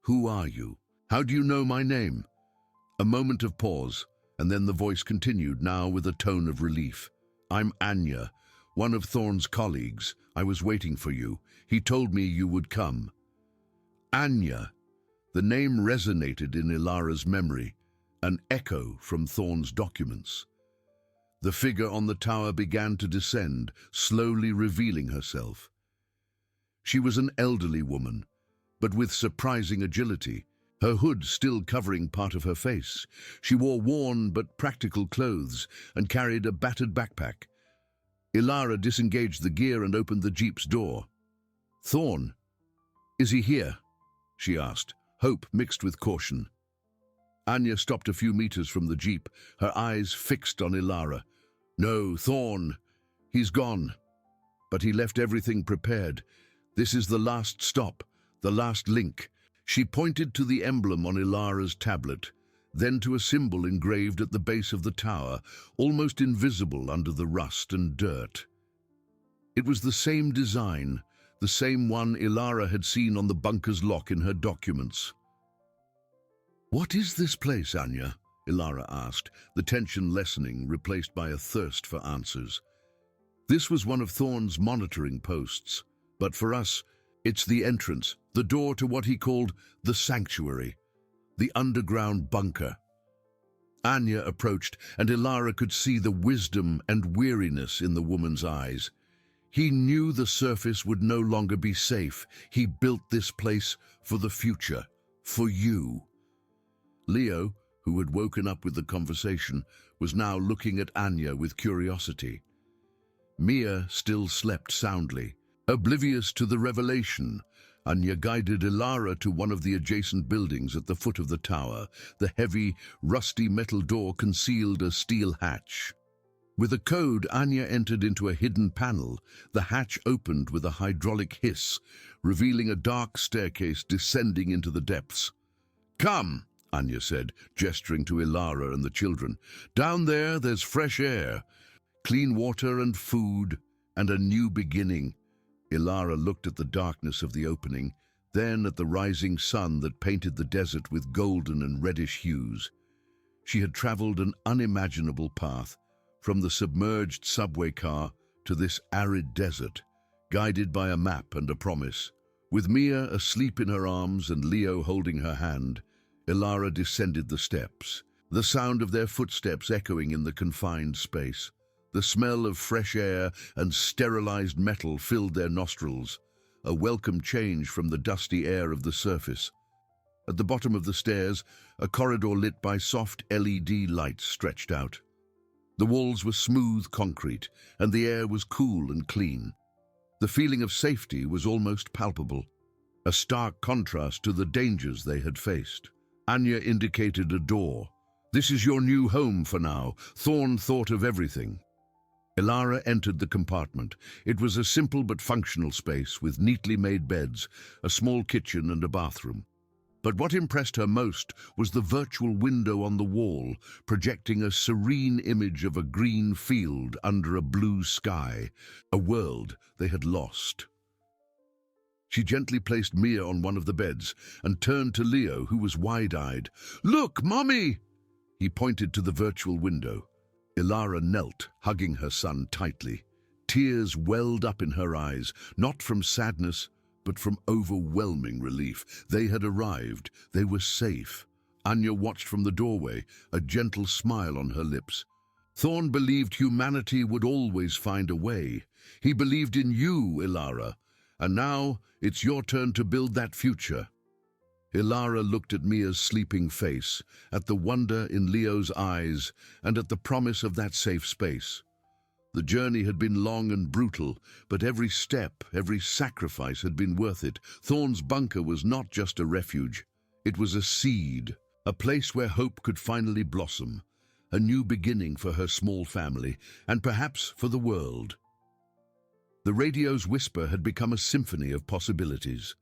Who are you? How do you know my name?" A moment of pause, and then the voice continued, now with a tone of relief. "I'm Anya, one of Thorne's colleagues. I was waiting for you. He told me you would come." Anya. The name resonated in Ilara's memory, an echo from Thorne's documents. The figure on the tower began to descend, slowly revealing herself. She was an elderly woman, but with surprising agility, her hood still covering part of her face. She wore worn but practical clothes and carried a battered backpack. Ilara disengaged the gear and opened the jeep's door. "Thorne, is he here?" she asked, hope mixed with caution. Anya stopped a few meters from the jeep, her eyes fixed on Ilara. "No, Thorne, he's gone. But he left everything prepared. This is the last stop, the last link." She pointed to the emblem on Ilara's tablet, then to a symbol engraved at the base of the tower, almost invisible under the rust and dirt. It was the same design, the same one Ilara had seen on the bunker's lock in her documents. "What is this place, Anya?" Ilara asked, the tension lessening, replaced by a thirst for answers. This was one of Thorne's monitoring posts, but for us, it's the entrance, the door to what he called the sanctuary, the underground bunker. Anya approached, and Ilara could see the wisdom and weariness in the woman's eyes. He knew the surface would no longer be safe. He built this place for the future, for you. Leo, who had woken up with the conversation, was now looking at Anya with curiosity. Mia still slept soundly. Oblivious to the revelation, Anya guided Ilara to one of the adjacent buildings at the foot of the tower. The heavy, rusty metal door concealed a steel hatch. With a code, Anya entered into a hidden panel. The hatch opened with a hydraulic hiss, revealing a dark staircase descending into the depths. "Come," Anya said, gesturing to Ilara and the children. "Down there's fresh air, clean water and food, and a new beginning." Ilara looked at the darkness of the opening, then at the rising sun that painted the desert with golden and reddish hues. She had traveled an unimaginable path, from the submerged subway car to this arid desert, guided by a map and a promise. With Mia asleep in her arms and Leo holding her hand, Ilara descended the steps, the sound of their footsteps echoing in the confined space. The smell of fresh air and sterilized metal filled their nostrils, a welcome change from the dusty air of the surface. At the bottom of the stairs, a corridor lit by soft LED lights stretched out. The walls were smooth concrete, and the air was cool and clean. The feeling of safety was almost palpable, a stark contrast to the dangers they had faced. Anya indicated a door. "This is your new home for now." Thorn thought of everything. Ilara entered the compartment. It was a simple but functional space with neatly made beds, a small kitchen and a bathroom. But what impressed her most was the virtual window on the wall, projecting a serene image of a green field under a blue sky, a world they had lost. She gently placed Mia on one of the beds and turned to Leo, who was wide-eyed. "Look, Mommy!" He pointed to the virtual window. Ilara knelt, hugging her son tightly. Tears welled up in her eyes, not from sadness, but from overwhelming relief. They had arrived. They were safe. Anya watched from the doorway, a gentle smile on her lips. Thorn believed humanity would always find a way. He believed in you, Ilara, and now it's your turn to build that future. Ilara looked at Mia's sleeping face, at the wonder in Leo's eyes, and at the promise of that safe space. The journey had been long and brutal, but every step, every sacrifice had been worth it. Thorn's bunker was not just a refuge. It was a seed, a place where hope could finally blossom, a new beginning for her small family, and perhaps for the world. The radio's whisper had become a symphony of possibilities.